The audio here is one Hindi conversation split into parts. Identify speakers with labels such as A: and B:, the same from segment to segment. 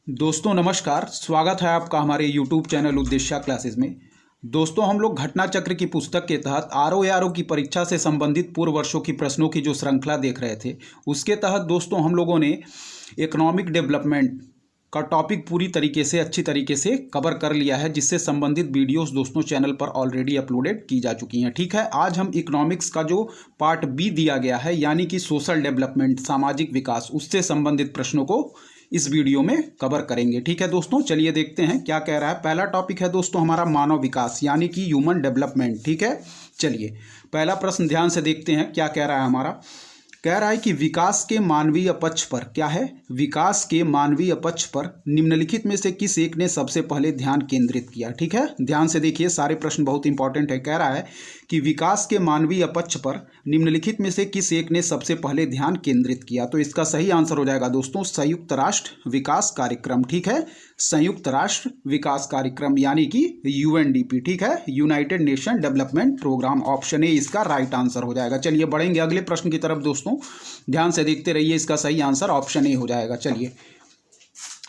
A: दोस्तों नमस्कार। स्वागत है आपका हमारे YouTube चैनल उद्देश्य क्लासेस में। दोस्तों हम लोग घटना चक्र की पुस्तक के तहत आरओ की परीक्षा से संबंधित पूर्व वर्षों की प्रश्नों की जो श्रृंखला देख रहे थे, उसके तहत दोस्तों हम लोगों ने इकोनॉमिक डेवलपमेंट का टॉपिक पूरी तरीके से अच्छी तरीके से कवर कर लिया है, जिससे संबंधित वीडियोस दोस्तों चैनल पर ऑलरेडी अपलोडेड की जा चुकी हैं। ठीक है, आज हम इकोनॉमिक्स का जो पार्ट बी दिया गया है यानी कि सोशल डेवलपमेंट, सामाजिक विकास, उससे संबंधित प्रश्नों को इस वीडियो में कवर करेंगे। ठीक है दोस्तों, चलिए देखते हैं क्या कह रहा है। पहला टॉपिक है दोस्तों हमारा मानव विकास यानी कि ह्यूमन डेवलपमेंट। ठीक है, चलिए पहला प्रश्न ध्यान से देखते हैं क्या कह रहा है हमारा। कह रहा है कि विकास के मानवीय पक्ष पर, क्या है, विकास के मानवीय पक्ष पर निम्नलिखित में से किस एक ने सबसे पहले ध्यान केंद्रित किया। ठीक है, ध्यान से देखिए, सारे प्रश्न बहुत इंपॉर्टेंट है। कह रहा है कि विकास के मानवीय पक्ष पर निम्नलिखित में से किस एक ने सबसे पहले ध्यान केंद्रित किया। तो इसका सही आंसर हो जाएगा दोस्तों संयुक्त राष्ट्र विकास कार्यक्रम। ठीक है, संयुक्त राष्ट्र विकास कार्यक्रम यानी कि यूएनडीपी। ठीक है, United Nation Development Programme, option A इसका राइट आंसर हो जाएगा। चलिए बढ़ेंगे अगले प्रश्न की तरफ दोस्तों, ध्यान से देखते रहिए, इसका सही आंसर ऑप्शन ए हो जाएगा। चलिए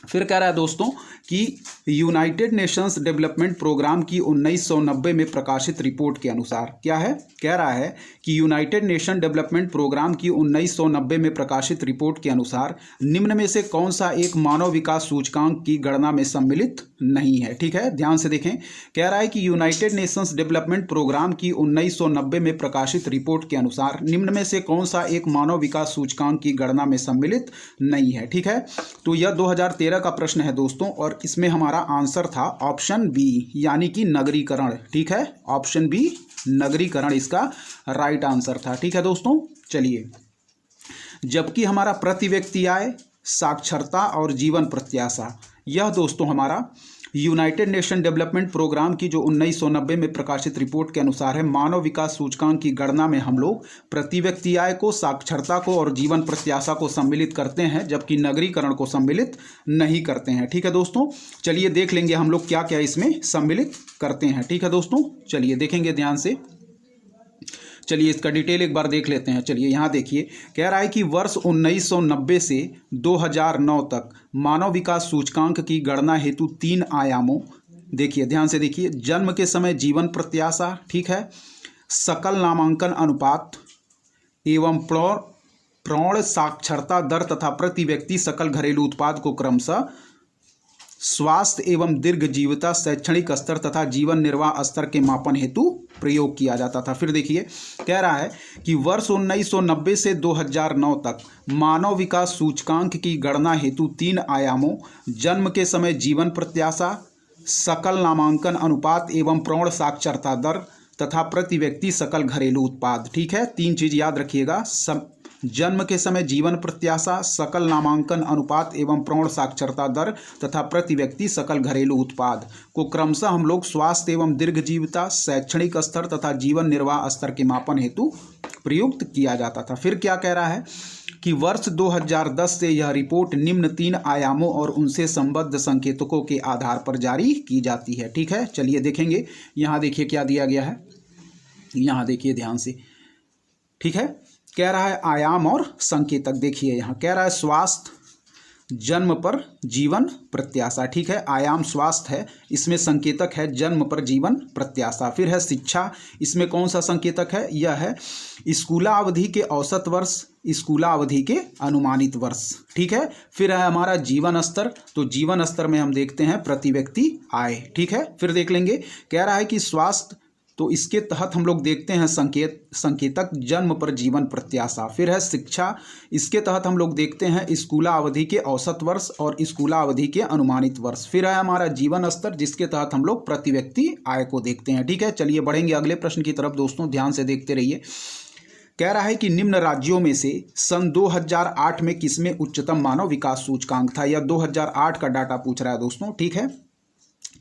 A: फिर कह रहा है दोस्तों कि यूनाइटेड नेशंस डेवलपमेंट प्रोग्राम की 1990 में प्रकाशित रिपोर्ट के अनुसार, क्या है, कह रहा है कि यूनाइटेड नेशन डेवलपमेंट प्रोग्राम की 1990 में प्रकाशित रिपोर्ट के अनुसार निम्न में से कौन सा एक मानव विकास सूचकांक की गणना में सम्मिलित नहीं है। ठीक है, ध्यान से देखें, कह रहा है कि यूनाइटेड नेशंस डेवलपमेंट प्रोग्राम की 1990 में प्रकाशित रिपोर्ट के अनुसार निम्न में से कौन सा एक मानव विकास सूचकांक की गणना में सम्मिलित नहीं है। ठीक है, तो यह 2013 का प्रश्न है दोस्तों, और इसमें हमारा आंसर था ऑप्शन बी यानी कि नगरीकरण। ठीक है, ऑप्शन बी नगरीकरण इसका राइट आंसर था। ठीक है दोस्तों, चलिए जबकि हमारा प्रति व्यक्ति आय, साक्षरता और जीवन प्रत्याशा, यह दोस्तों हमारा यूनाइटेड नेशन डेवलपमेंट प्रोग्राम की जो 1990 में प्रकाशित रिपोर्ट के अनुसार है, मानव विकास सूचकांक की गणना में हम लोग प्रति व्यक्ति आय को, साक्षरता को और जीवन प्रत्याशा को सम्मिलित करते हैं, जबकि नगरीकरण को सम्मिलित नहीं करते हैं। ठीक है दोस्तों, चलिए देख लेंगे हम लोग क्या क्या इसमें सम्मिलित करते हैं। ठीक है दोस्तों, चलिए देखेंगे ध्यान से, चलिए इसका डिटेल एक बार देख लेते हैं। चलिए यहाँ देखिए, कह रहा है कि वर्ष 1990 से 2009 तक मानव विकास सूचकांक की गणना हेतु 3 आयामों, देखिए ध्यान से देखिए, जन्म के समय जीवन प्रत्याशा, ठीक है, सकल नामांकन अनुपात एवं प्रौढ़ साक्षरता दर तथा प्रति व्यक्ति सकल घरेलू उत्पाद को क्रमशः स्वास्थ्य एवं दीर्घ जीविता, शैक्षणिक स्तर तथा जीवन निर्वाह स्तर के मापन हेतु प्रयोग किया जाता था। फिर देखिए, कह रहा है कि वर्ष 1990 से 2009 तक मानव विकास सूचकांक की गणना हेतु 3 आयामों, जन्म के समय जीवन प्रत्याशा, सकल नामांकन अनुपात एवं प्रौढ़ साक्षरता दर तथा प्रति व्यक्ति सकल घरेलू उत्पाद। ठीक है, 3 चीज याद रखिएगा, जन्म के समय जीवन प्रत्याशा, सकल नामांकन अनुपात एवं प्रौढ़ साक्षरता दर तथा प्रति व्यक्ति सकल घरेलू उत्पाद को क्रमशः हम लोग स्वास्थ्य एवं दीर्घ जीविता, शैक्षणिक स्तर तथा जीवन निर्वाह स्तर के मापन हेतु प्रयुक्त किया जाता था। फिर क्या कह रहा है कि वर्ष 2010 से यह रिपोर्ट निम्न 3 आयामों और उनसे संबद्ध संकेतकों के आधार पर जारी की जाती है। ठीक है, चलिए देखेंगे, यहाँ देखिए क्या दिया गया है, यहाँ देखिए ध्यान से। ठीक है, कह रहा है आयाम और संकेतक, देखिए यहाँ कह रहा है स्वास्थ्य, जन्म पर जीवन प्रत्याशा। ठीक है, आयाम स्वास्थ्य है, इसमें संकेतक है जन्म पर जीवन प्रत्याशा। फिर है शिक्षा, इसमें कौन सा संकेतक है, यह है स्कूलावधि के औसत वर्ष, स्कूलावधि के अनुमानित वर्ष। ठीक है, फिर है हमारा जीवन स्तर, तो जीवन स्तर में हम देखते हैं प्रति व्यक्ति आय। ठीक है, फिर देख लेंगे, कह रहा है कि स्वास्थ्य, तो इसके तहत हम लोग देखते हैं संकेतक जन्म पर जीवन प्रत्याशा। फिर है शिक्षा, इसके तहत हम लोग देखते हैं स्कूलावधि के औसत वर्ष और स्कूलावधि के अनुमानित वर्ष। फिर है हमारा जीवन स्तर, जिसके तहत हम लोग प्रति व्यक्ति आय को देखते हैं। ठीक है, चलिए बढ़ेंगे अगले प्रश्न की तरफ दोस्तों, ध्यान से देखते रहिए। कह रहा है कि निम्न राज्यों में से सन 2008 में किसमें उच्चतम मानव विकास सूचकांक था। यह 2008 का डाटा पूछ रहा है दोस्तों। ठीक है,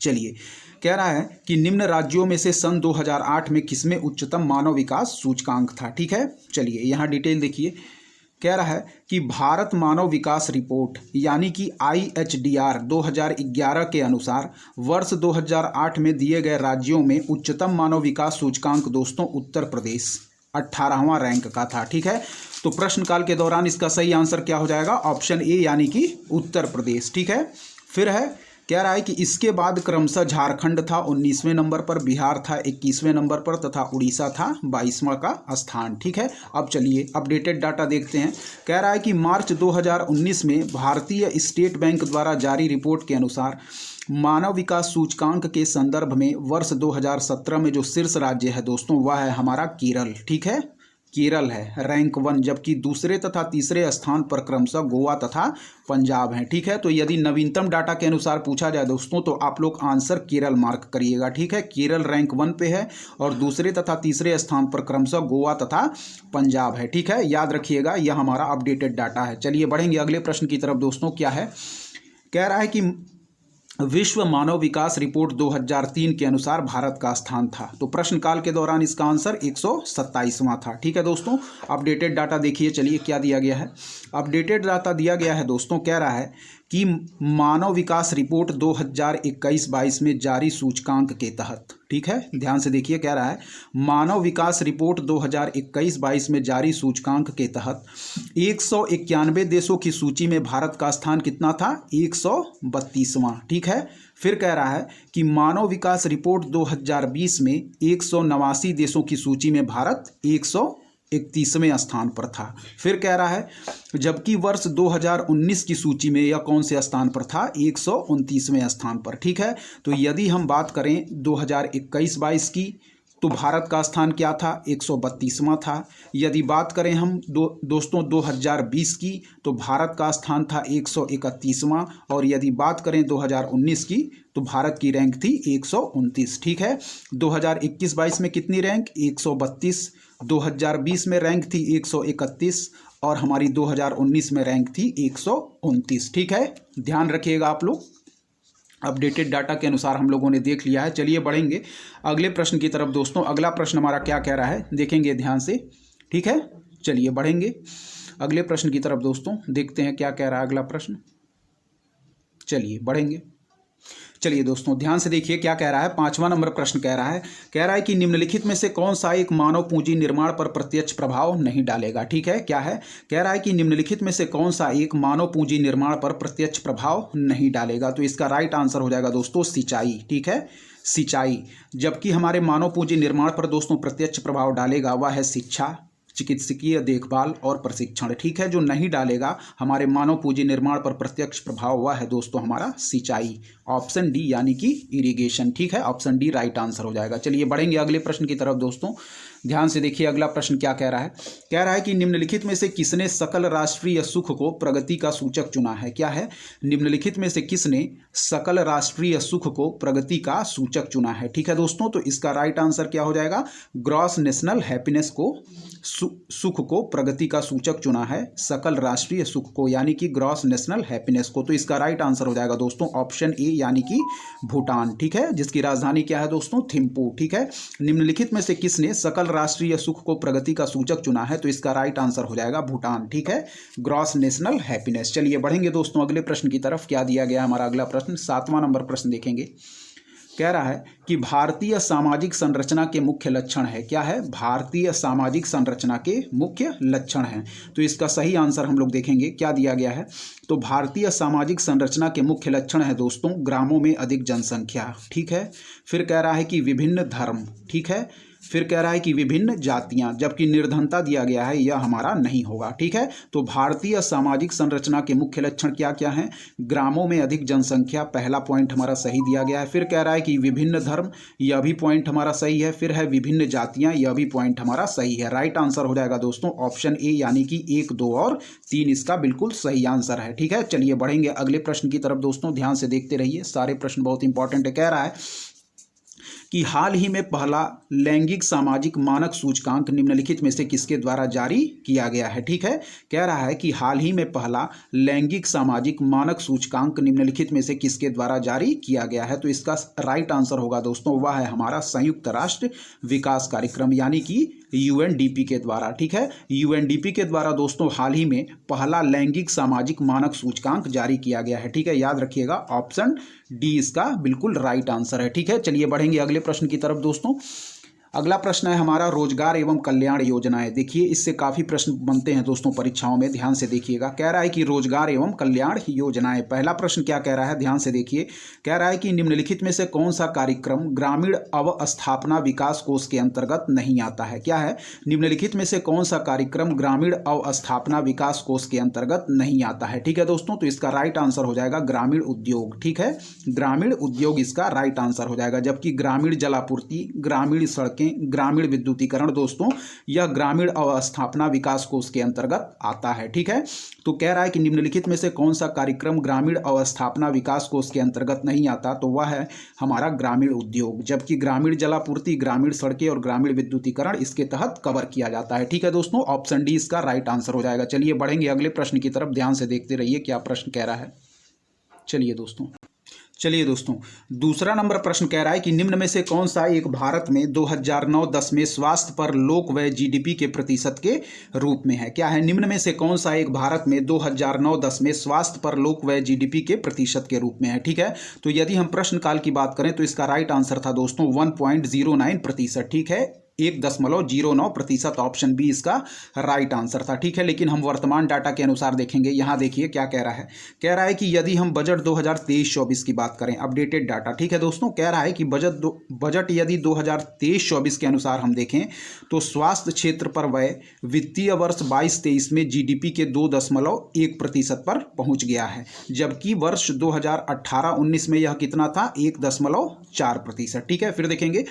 A: चलिए कह रहा है कि निम्न राज्यों में से सन 2008 में किसमें उच्चतम मानव विकास सूचकांक था। ठीक है, चलिए यहाँ डिटेल देखिए, कह रहा है कि भारत मानव विकास रिपोर्ट यानी कि IHDR 2011 के अनुसार वर्ष 2008 में दिए गए राज्यों में उच्चतम मानव विकास सूचकांक दोस्तों उत्तर प्रदेश 18वां रैंक का था। ठीक है, तो प्रश्नकाल के दौरान इसका सही आंसर क्या हो जाएगा, ऑप्शन ए यानी कि उत्तर प्रदेश। ठीक है, फिर है कह रहा है कि इसके बाद क्रमशः झारखंड था 19वें नंबर पर, बिहार था 21वें नंबर पर तथा उड़ीसा था 22वां का स्थान। ठीक है, अब चलिए अपडेटेड डाटा देखते हैं। कह रहा है कि मार्च 2019 में भारतीय स्टेट बैंक द्वारा जारी रिपोर्ट के अनुसार मानव विकास सूचकांक के संदर्भ में वर्ष 2017 में जो शीर्ष राज्य है दोस्तों वह है हमारा केरल। ठीक है, केरल है रैंक 1, जबकि दूसरे तथा तीसरे स्थान पर क्रमशः गोवा तथा पंजाब हैं। ठीक है, तो यदि नवीनतम डाटा के अनुसार पूछा जाए दोस्तों तो आप लोग आंसर केरल मार्क करिएगा। ठीक है, केरल रैंक 1 पे है और दूसरे तथा तीसरे स्थान पर क्रमशः गोवा तथा पंजाब है। ठीक है, याद रखिएगा यह हमारा अपडेटेड डाटा है। चलिए बढ़ेंगे अगले प्रश्न की तरफ दोस्तों। क्या है, कह रहा है कि विश्व मानव विकास रिपोर्ट 2003 के अनुसार भारत का स्थान था। तो प्रश्नकाल के दौरान इसका आंसर 127वां था। ठीक है दोस्तों, अपडेटेड डाटा देखिए। चलिए क्या दिया गया है, अपडेटेड डाटा दिया गया है दोस्तों। कह रहा है कि मानव विकास रिपोर्ट 2021-22 में जारी सूचकांक के तहत, ठीक है ध्यान से देखिए, कह रहा है मानव विकास रिपोर्ट 2021-22 में जारी सूचकांक के तहत 191 देशों की सूची में भारत का स्थान कितना था, 132वां। ठीक है, फिर कह रहा है कि मानव विकास रिपोर्ट 2020 में 189 देशों की सूची में भारत 131वें स्थान पर था। फिर कह रहा है जबकि वर्ष 2019 की सूची में यह कौन से स्थान पर था, 129वें स्थान पर। ठीक है, तो यदि हम बात करें 2021-22 की तो भारत का स्थान क्या था, 132वां था। यदि बात करें हम दोस्तों 2020 की तो भारत का स्थान था 131वां, और यदि बात करें 2019 की तो भारत की रैंक थी 129। ठीक है, 2021-22 में कितनी रैंक, 132, 2020 में रैंक थी 131 और हमारी 2019 में रैंक थी 129। ठीक है, ध्यान रखिएगा आप लोग, अपडेटेड डाटा के अनुसार हम लोगों ने देख लिया है। चलिए बढ़ेंगे अगले प्रश्न की तरफ दोस्तों। अगला प्रश्न हमारा क्या कह रहा है देखेंगे ध्यान से। ठीक है, चलिए बढ़ेंगे अगले प्रश्न की तरफ दोस्तों, देखते हैं क्या कह रहा है अगला प्रश्न। चलिए बढ़ेंगे, चलिए दोस्तों ध्यान से देखिए क्या कह रहा है। 5वां नंबर प्रश्न कह रहा है कि निम्नलिखित में से कौन सा एक मानव पूंजी निर्माण पर प्रत्यक्ष प्रभाव नहीं डालेगा। ठीक है, क्या है, कह रहा है कि निम्नलिखित में से कौन सा एक मानव पूंजी निर्माण पर प्रत्यक्ष प्रभाव नहीं डालेगा। तो इसका राइट आंसर हो जाएगा दोस्तों सिंचाई। ठीक है, सिंचाई। जबकि हमारे मानव पूंजी निर्माण पर दोस्तों प्रत्यक्ष प्रभाव डालेगा वह है शिक्षा, चिकित्सकीय देखभाल और प्रशिक्षण। ठीक है, जो नहीं डालेगा हमारे मानव पूंजी निर्माण पर प्रत्यक्ष प्रभाव हुआ है दोस्तों हमारा सिंचाई, ऑप्शन डी यानी कि इरिगेशन। ठीक है, ऑप्शन डी राइट आंसर हो जाएगा। चलिए बढ़ेंगे अगले प्रश्न की तरफ दोस्तों। ध्यान से देखिए अगला प्रश्न क्या कह रहा है कि निम्नलिखित में से किसने सकल राष्ट्रीय सुख को प्रगति का सूचक चुना है। क्या है, निम्नलिखित में से किसने सकल राष्ट्रीय सुख को प्रगति का सूचक चुना है। ठीक है दोस्तों, तो इसका राइट आंसर क्या हो जाएगा, ग्रॉस नेशनल हैप्पीनेस को सुख को प्रगति का सूचक चुना है, सकल राष्ट्रीय सुख को यानी कि ग्रॉस नेशनल हैप्पीनेस को। तो इसका राइट आंसर हो जाएगा दोस्तों ऑप्शन ए यानी कि भूटान। ठीक है, जिसकी राजधानी क्या है दोस्तों, थिम्पू। ठीक है, निम्नलिखित में से किसने सकल राष्ट्रीय सुख को प्रगति का सूचक चुना है। तो इसका राइट आंसर हो जाएगा भूटान। ठीक है, ग्रॉस नेशनल हैप्पीनेस। चलिए बढ़ेंगे दोस्तों अगले प्रश्न की तरफ। क्या दिया गया हमारा अगला प्रश्न, 7वां नंबर प्रश्न देखेंगे। कह रहा है कि भारतीय सामाजिक संरचना के मुख्य लक्षण है। क्या है, भारतीय सामाजिक संरचना के मुख्य लक्षण हैं। तो इसका सही आंसर हम लोग देखेंगे क्या दिया गया है। तो भारतीय सामाजिक संरचना के मुख्य लक्षण है दोस्तों ग्रामों में अधिक जनसंख्या। ठीक है, फिर कह रहा है कि विभिन्न धर्म। ठीक है, फिर कह रहा है कि विभिन्न जातियां, जबकि निर्धनता दिया गया है यह हमारा नहीं होगा। ठीक है, तो भारतीय सामाजिक संरचना के मुख्य लक्षण क्या क्या हैं, ग्रामों में अधिक जनसंख्या, पहला पॉइंट हमारा सही दिया गया है। फिर कह रहा है कि विभिन्न धर्म, यह भी पॉइंट हमारा सही है। फिर है विभिन्न जातियां, यह भी पॉइंट हमारा सही है। राइट आंसर हो जाएगा दोस्तों ऑप्शन ए यानी कि 1, 2 और 3 इसका बिल्कुल सही आंसर है। ठीक है, चलिए बढ़ेंगे अगले प्रश्न की तरफ दोस्तों, ध्यान से देखते रहिए, सारे प्रश्न बहुत इंपॉर्टेंट है। कह रहा है कि हाल ही में पहला लैंगिक सामाजिक मानक सूचकांक निम्नलिखित में से किसके द्वारा जारी किया गया है। ठीक है, कह रहा है कि हाल ही में पहला लैंगिक सामाजिक मानक सूचकांक निम्नलिखित में से किसके द्वारा जारी किया गया है। तो इसका राइट आंसर होगा दोस्तों वह है हमारा संयुक्त राष्ट्र विकास कार्यक्रम यानी कि यूएनडीपी के द्वारा। ठीक है, यूएनडीपी के द्वारा दोस्तों हाल ही में पहला लैंगिक सामाजिक मानक सूचकांक जारी किया गया है। ठीक है, याद रखिएगा ऑप्शन डी इसका बिल्कुल राइट आंसर है। ठीक है, चलिए बढ़ेंगे अगले प्रश्न की तरफ दोस्तों। अगला प्रश्न है हमारा रोजगार एवं कल्याण योजनाएं। देखिए इससे काफ़ी प्रश्न बनते हैं दोस्तों परीक्षाओं में, ध्यान से देखिएगा। कह रहा है कि रोजगार एवं कल्याण योजनाएं। पहला प्रश्न क्या कह रहा है, ध्यान से देखिए। कह रहा है कि निम्नलिखित में से कौन सा कार्यक्रम ग्रामीण अवस्थापना विकास कोष के अंतर्गत नहीं आता है। क्या है, निम्नलिखित में से कौन सा कार्यक्रम ग्रामीण अवस्थापना विकास कोष के अंतर्गत नहीं आता है। ठीक है दोस्तों, तो इसका राइट आंसर हो जाएगा ग्रामीण उद्योग। ठीक है, ग्रामीण उद्योग इसका राइट आंसर हो जाएगा। जबकि ग्रामीण जलापूर्ति, ग्रामीण सड़कें, ग्रामीण विद्युतीकरण दोस्तों यह ग्रामीण अवस्थापना विकास कोष के अंतर्गत आता है। ठीक है, तो कह रहा है कि निम्नलिखित में से कौन सा कार्यक्रम ग्रामीण अवस्थापना विकास कोष के अंतर्गत नहीं आता, तो वह है हमारा ग्रामीण उद्योग। जबकि ग्रामीण जलापूर्ति, ग्रामीण सड़कें और ग्रामीण विद्युतीकरण इसके तहत कवर किया जाता है। ठीक है दोस्तों, ऑप्शन डी इसका राइट आंसर हो जाएगा। चलिए बढ़ेंगे अगले प्रश्न की तरफ, ध्यान से देखते रहिए क्या प्रश्न कह रहा है। चलिए दोस्तों दूसरा नंबर प्रश्न कह रहा है कि निम्न में से कौन सा एक भारत में 2009-10 में स्वास्थ्य पर लोक व्यय जीडीपी के प्रतिशत के रूप में है। क्या है, निम्न में से कौन सा एक भारत में 2009-10 में स्वास्थ्य पर लोक व्यय जीडीपी के प्रतिशत के रूप में है। ठीक है, तो यदि हम प्रश्न काल की बात करें तो इसका राइट आंसर था दोस्तों 1.09%। ठीक है, 1.09%, ऑप्शन बी इसका राइट आंसर था। ठीक है, लेकिन हम वर्तमान डाटा के अनुसार देखेंगे। यहाँ देखिए क्या कह रहा है, कह रहा है कि यदि हम बजट 2023-24 की बात करें, अपडेटेड डाटा। ठीक है दोस्तों, कह रहा है कि बजट यदि 2023-24 के अनुसार हम देखें तो स्वास्थ्य क्षेत्र पर व्यय वित्तीय वर्ष 22-23 में जीडीपी के 2.1% पर पहुंच गया है। जबकि वर्ष 2018-19 में यह कितना था, 1.4%। ठीक है, फिर देखेंगे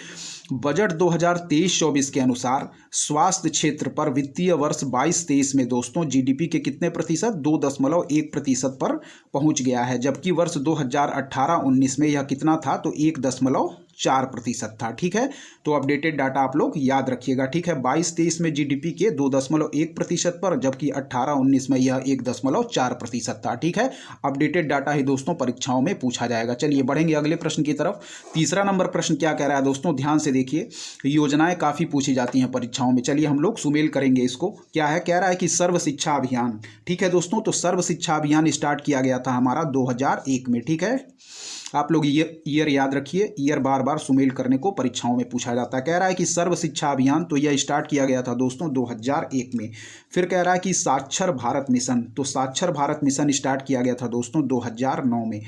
A: बजट 2023-24 के अनुसार स्वास्थ्य क्षेत्र पर वित्तीय वर्ष 22-23 में दोस्तों जीडीपी के कितने प्रतिशत, 2.1% पर पहुंच गया है। जबकि वर्ष 2018-19 में यह कितना था, तो 1.4% था। ठीक है, तो अपडेटेड डाटा आप लोग याद रखिएगा। ठीक है, 22-23 में जीडीपी के 2.1% पर, जबकि 18-19 में यह 1.4% था। ठीक है, अपडेटेड डाटा ही दोस्तों परीक्षाओं में पूछा जाएगा। चलिए बढ़ेंगे अगले प्रश्न की तरफ। तीसरा नंबर प्रश्न क्या कह रहा है दोस्तों, ध्यान से देखिए। योजनाएं काफ़ी पूछी जाती हैं परीक्षाओं में, चलिए हम लोग सुमेल करेंगे इसको। क्या है, कह रहा है कि सर्व शिक्षा अभियान। ठीक है दोस्तों, तो सर्व शिक्षा अभियान स्टार्ट किया गया था हमारा 2001 में। ठीक है, आप लोग ईयर याद रखिए, ईयर बार बार सुमेल करने को परीक्षाओं में पूछा जाता है। कह रहा है कि सर्व शिक्षा अभियान, तो यह स्टार्ट किया गया था दोस्तों 2001 में। फिर कह रहा है कि साक्षर भारत मिशन, तो साक्षर भारत मिशन स्टार्ट किया गया था दोस्तों 2009 में।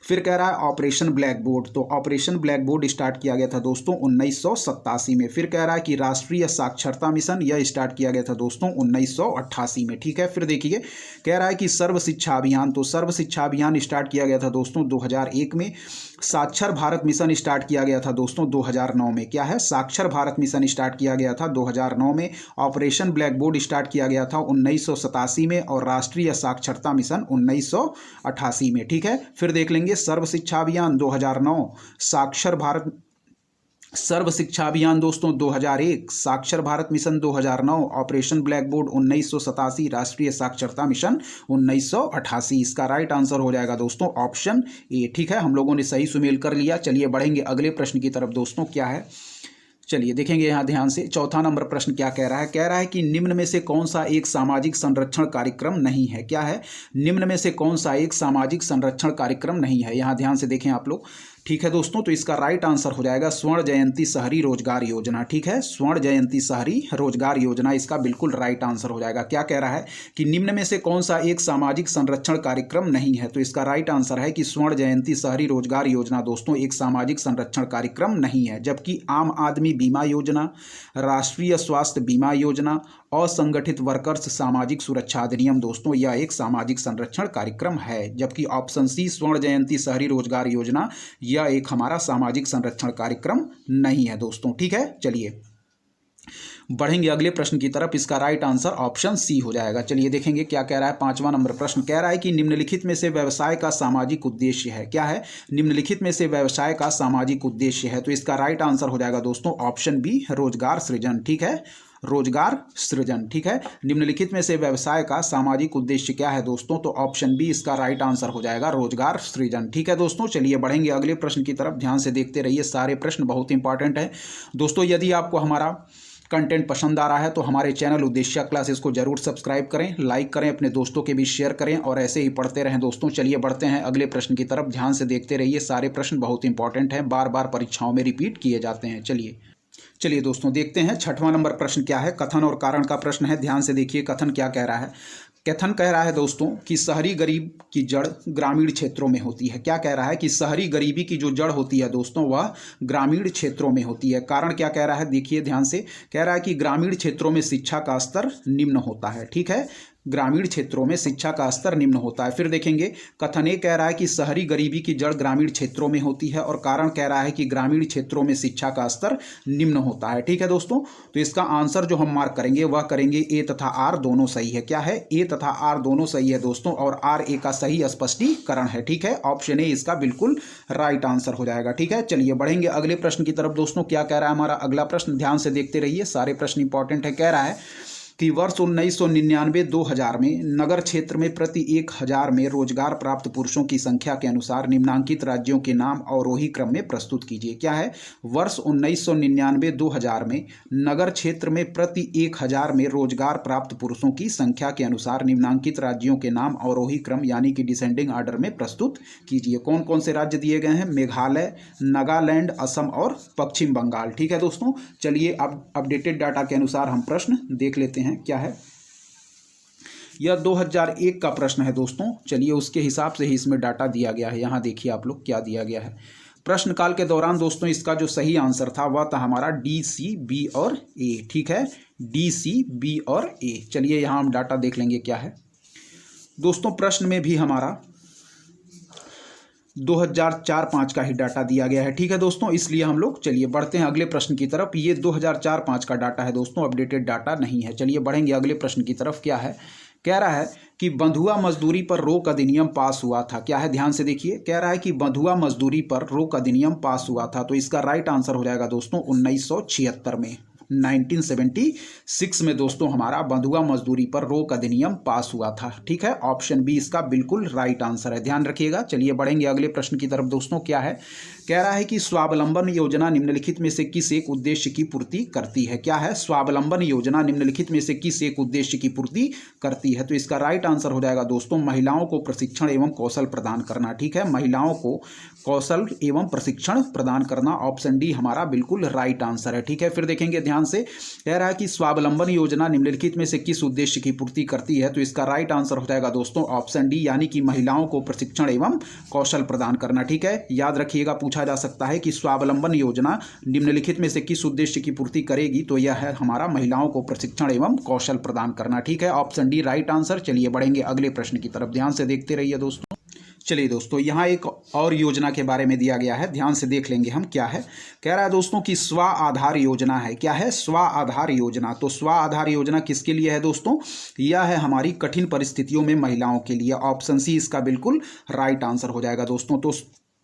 A: फिर कह रहा है ऑपरेशन ब्लैक बोर्ड, तो ऑपरेशन ब्लैक बोर्ड स्टार्ट किया गया था दोस्तों 1987 में। फिर कह रहा है कि राष्ट्रीय साक्षरता मिशन, यह स्टार्ट किया गया था दोस्तों 1988 में। ठीक है, फिर देखिए कह रहा है कि सर्व शिक्षा अभियान, तो सर्व शिक्षा अभियान स्टार्ट किया गया था दोस्तों 2001 में। साक्षर भारत मिशन स्टार्ट किया गया था दोस्तों 2009 में। क्या है, साक्षर भारत मिशन स्टार्ट किया गया था 2009 में। ऑपरेशन ब्लैक बोर्ड स्टार्ट किया गया था 1987 में, और राष्ट्रीय साक्षरता मिशन 1988 में। ठीक है, फिर देख लेंगे सर्व शिक्षा अभियान 2009, सर्व शिक्षा अभियान दोस्तों 2001, साक्षर Bharat mission 2009, operation black board 1987, राष्ट्रीय साक्षरता मिशन 1988। इसका राइट आंसर हो जाएगा दोस्तों ऑप्शन ए। ठीक है, हम लोगों ने सही सुमेल कर लिया। चलिए बढ़ेंगे अगले प्रश्न की तरफ दोस्तों। क्या है, चलिए देखेंगे यहाँ ध्यान से। चौथा नंबर प्रश्न क्या कह रहा है, कह रहा है कि निम्न में से कौन सा एक सामाजिक संरक्षण कार्यक्रम नहीं है। क्या है, निम्न में से कौन सा एक सामाजिक संरक्षण कार्यक्रम नहीं है। यहाँ ध्यान से देखें आप लोग। ठीक है दोस्तों, तो इसका राइट आंसर हो जाएगा स्वर्ण जयंती शहरी रोजगार योजना। ठीक है, स्वर्ण जयंती शहरी रोजगार योजना इसका बिल्कुल राइट आंसर हो जाएगा। क्या कह रहा है कि निम्न में से कौन सा एक सामाजिक संरक्षण कार्यक्रम नहीं है, तो इसका राइट आंसर है कि स्वर्ण जयंती शहरी रोजगार योजना दोस्तों एक सामाजिक संरक्षण कार्यक्रम नहीं है। जबकि आम आदमी बीमा योजना, राष्ट्रीय स्वास्थ्य बीमा योजना, असंगठित वर्कर्स सामाजिक सुरक्षा अधिनियम दोस्तों यह एक सामाजिक संरक्षण कार्यक्रम है। जबकि ऑप्शन सी स्वर्ण जयंती शहरी रोजगार योजना यह एक हमारा सामाजिक संरक्षण कार्यक्रम नहीं है दोस्तों। ठीक है, चलिए बढ़ेंगे अगले प्रश्न की तरफ। इसका राइट आंसर ऑप्शन सी हो जाएगा। चलिए देखेंगे क्या कह रहा है। पांचवा नंबर प्रश्न कह रहा है कि निम्नलिखित में से व्यवसाय का सामाजिक उद्देश्य है। क्या है, निम्नलिखित में से व्यवसाय का सामाजिक उद्देश्य है, तो इसका राइट आंसर हो जाएगा दोस्तों ऑप्शन बी रोजगार सृजन। ठीक है, रोजगार सृजन। ठीक है, निम्नलिखित में से व्यवसाय का सामाजिक उद्देश्य क्या है दोस्तों, तो ऑप्शन बी इसका राइट आंसर हो जाएगा रोजगार सृजन। ठीक है दोस्तों, चलिए बढ़ेंगे अगले प्रश्न की तरफ। ध्यान से देखते रहिए, सारे प्रश्न बहुत इंपॉर्टेंट है दोस्तों। यदि आपको हमारा कंटेंट पसंद आ रहा है तो हमारे चैनल उद्देश्य क्लासेस को जरूर सब्सक्राइब करें, लाइक करें, अपने दोस्तों के बीच शेयर करें और ऐसे ही पढ़ते रहें दोस्तों। चलिए बढ़ते हैं अगले प्रश्न की तरफ। ध्यान से देखते रहिए, सारे प्रश्न बहुत इंपॉर्टेंट हैं, बार बार परीक्षाओं में रिपीट किए जाते हैं। चलिए दोस्तों देखते हैं छठवां नंबर प्रश्न क्या है। कथन और कारण का प्रश्न है, ध्यान से देखिए कथन क्या कह रहा है। कथन कह रहा है दोस्तों कि शहरी गरीब की जड़ ग्रामीण क्षेत्रों में होती है। क्या कह रहा है कि शहरी गरीबी की जो जड़ होती है दोस्तों वह ग्रामीण क्षेत्रों में होती है। कारण क्या कह रहा है, देखिए ध्यान से, कह रहा है कि ग्रामीण क्षेत्रों में शिक्षा का स्तर निम्न होता है। ठीक है, ग्रामीण क्षेत्रों में शिक्षा का स्तर निम्न होता है। फिर देखेंगे कथन ए कह रहा है कि शहरी गरीबी की जड़ ग्रामीण क्षेत्रों में होती है, और कारण कह रहा है कि ग्रामीण क्षेत्रों में शिक्षा का स्तर निम्न होता है। ठीक है दोस्तों, तो इसका आंसर जो हम मार्क करेंगे वह करेंगे ए तथा आर दोनों सही है। क्या है, ए तथा आर दोनों सही है दोस्तों, और आर ए का सही स्पष्टीकरण है। ठीक है, ऑप्शन ए इसका बिल्कुल राइट आंसर हो जाएगा। ठीक है, चलिए बढ़ेंगे अगले प्रश्न की तरफ दोस्तों। क्या कह रहा है हमारा अगला प्रश्न, ध्यान से देखते रहिए, सारे प्रश्न इंपॉर्टेंट है। कह रहा है कि वर्ष 1999-2000 में नगर क्षेत्र में प्रति 1000 में रोजगार प्राप्त पुरुषों की संख्या के अनुसार निम्नांकित राज्यों के नाम अवरोही क्रम में प्रस्तुत कीजिए। क्या है, वर्ष 1999-2000 में नगर क्षेत्र में प्रति 1000 में रोजगार प्राप्त पुरुषों की संख्या के अनुसार निम्नांकित राज्यों के नाम अवरोही क्रम यानी कि डिसेंडिंग ऑर्डर में प्रस्तुत कीजिए। कौन कौन से राज्य दिए गए हैं, मेघालय, नागालैंड, असम और पश्चिम बंगाल। ठीक है दोस्तों, चलिए अब अपडेटेड डाटा के अनुसार हम प्रश्न देख लेते हैं। क्या है, यह 2001 का प्रश्न है दोस्तों। चलिए उसके हिसाब से ही इसमें डाटा दिया गया है। यहां देखिए आप लोग क्या दिया गया है। प्रश्न काल के दौरान दोस्तों इसका जो सही आंसर था वह था हमारा डी, सी, बी और ए। ठीक है, डी, सी, बी और ए। चलिए यहां हम डाटा देख लेंगे क्या है दोस्तों। प्रश्न में भी हमारा 2004-05 का ही डाटा दिया गया है। ठीक है दोस्तों, इसलिए हम लोग चलिए बढ़ते हैं अगले प्रश्न की तरफ। ये 2004-05 का डाटा है दोस्तों, अपडेटेड डाटा नहीं है। चलिए बढ़ेंगे अगले प्रश्न की तरफ। क्या है, कह रहा है कि बंधुआ मजदूरी पर रोक अधिनियम पास हुआ था। क्या है, ध्यान से देखिए, कह रहा है कि बंधुआ मजदूरी पर रोक अधिनियम पास हुआ था। तो इसका राइट आंसर हो जाएगा दोस्तों 1976 में, 1976 में दोस्तों हमारा बंधुआ मजदूरी पर रोक अधिनियम पास हुआ था। ठीक है, ऑप्शन बी इसका बिल्कुल राइट आंसर है, ध्यान रखिएगा। चलिए बढ़ेंगे अगले प्रश्न की तरफ दोस्तों। क्या है, कह रहा है कि स्वावलंबन योजना निम्नलिखित में से किस एक उद्देश्य की पूर्ति करती है। क्या है, स्वावलंबन योजना निम्नलिखित में से किस एक उद्देश्य की पूर्ति करती है। तो इसका राइट आंसर हो जाएगा दोस्तों महिलाओं को प्रशिक्षण एवं कौशल प्रदान करना। ठीक है, महिलाओं को कौशल एवं प्रशिक्षण प्रदान करना, ऑप्शन डी हमारा बिल्कुल राइट आंसर है। ठीक है, फिर देखेंगे ध्यान से, कह रहा है कि स्वावलंबन योजना निम्नलिखित में से किस उद्देश्य की पूर्ति करती है। तो इसका राइट आंसर हो जाएगा दोस्तों ऑप्शन डी, यानी कि महिलाओं को प्रशिक्षण एवं कौशल प्रदान करना। ठीक है, याद रखिएगा, पूछा जा सकता है कि स्वावलंबन योजना निम्नलिखित में से किस उद्देश्य की पूर्ति करेगी। तो यह है हमारा महिलाओं को प्रशिक्षण एवं कौशल प्रदान करना। ठीक है, ऑप्शन डी राइट आंसर। चलिए बढ़ेंगे अगले प्रश्न की तरफ, ध्यान से देखते रहिए दोस्तों। चलिए दोस्तों, यहाँ एक और योजना के बारे में दिया गया है, ध्यान से देख लेंगे हम। क्या है, कह रहा है दोस्तों कि स्व आधार योजना है। क्या है, स्व आधार योजना। तो स्व आधार योजना किसके लिए है दोस्तों, यह है हमारी कठिन परिस्थितियों में महिलाओं के लिए। ऑप्शन सी इसका बिल्कुल राइट आंसर हो जाएगा दोस्तों। तो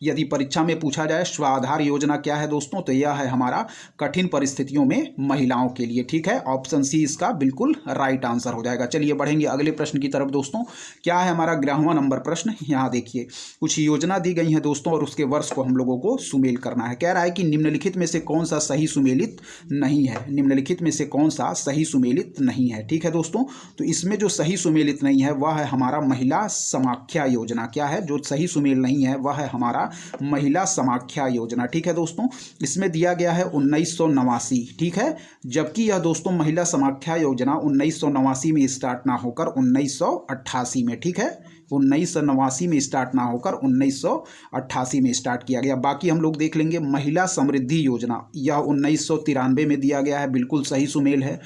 A: यदि परीक्षा में पूछा जाए स्व आधार योजना क्या है दोस्तों, तो यह है हमारा कठिन परिस्थितियों में महिलाओं के लिए। ठीक है, ऑप्शन सी इसका बिल्कुल राइट आंसर हो जाएगा। चलिए बढ़ेंगे अगले प्रश्न की तरफ दोस्तों। क्या है हमारा 11वां नंबर प्रश्न। यहाँ देखिए कुछ योजना दी गई है दोस्तों, और उसके वर्ष को हम लोगों को सुमेल करना है। कह रहा है कि निम्नलिखित में से कौन सा सही सुमेलित नहीं है। निम्नलिखित में से कौन सा सही सुमेलित नहीं है। ठीक है दोस्तों, तो इसमें जो सही सुमेलित नहीं है वह है हमारा महिला समाख्या योजना। क्या है, जो सही सुमेल नहीं है वह है हमारा महिला समाख्या योजना। ठीक है दोस्तों, इसमें दिया गया है 1989। ठीक है, जबकि यह दोस्तों महिला समाख्या योजना 1989 में स्टार्ट ना होकर 1988 में, ठीक है, 1989 में स्टार्ट ना होकर 1988 में स्टार्ट किया गया। बाकी हम लोग देख लेंगे महिला समृद्धि योजना, यह 1993 में दिया गया है, बिल्कुल सही सुमेल है।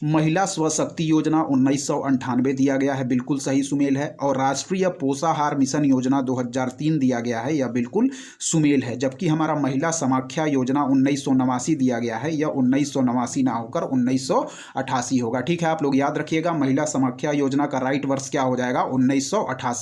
A: महिला स्वशक्ति योजना 1998 दिया गया है, बिल्कुल सही सुमेल है। और राष्ट्रीय पोषाहार मिशन योजना 2003 दिया गया है, यह बिल्कुल सुमेल है। जबकि हमारा महिला समाख्या योजना 1989 दिया गया है, यह 1989 ना होकर 1988 होगा। ठीक है, आप लोग याद रखिएगा, महिला समाख्या योजना का राइट वर्ष क्या हो जाएगा 1988।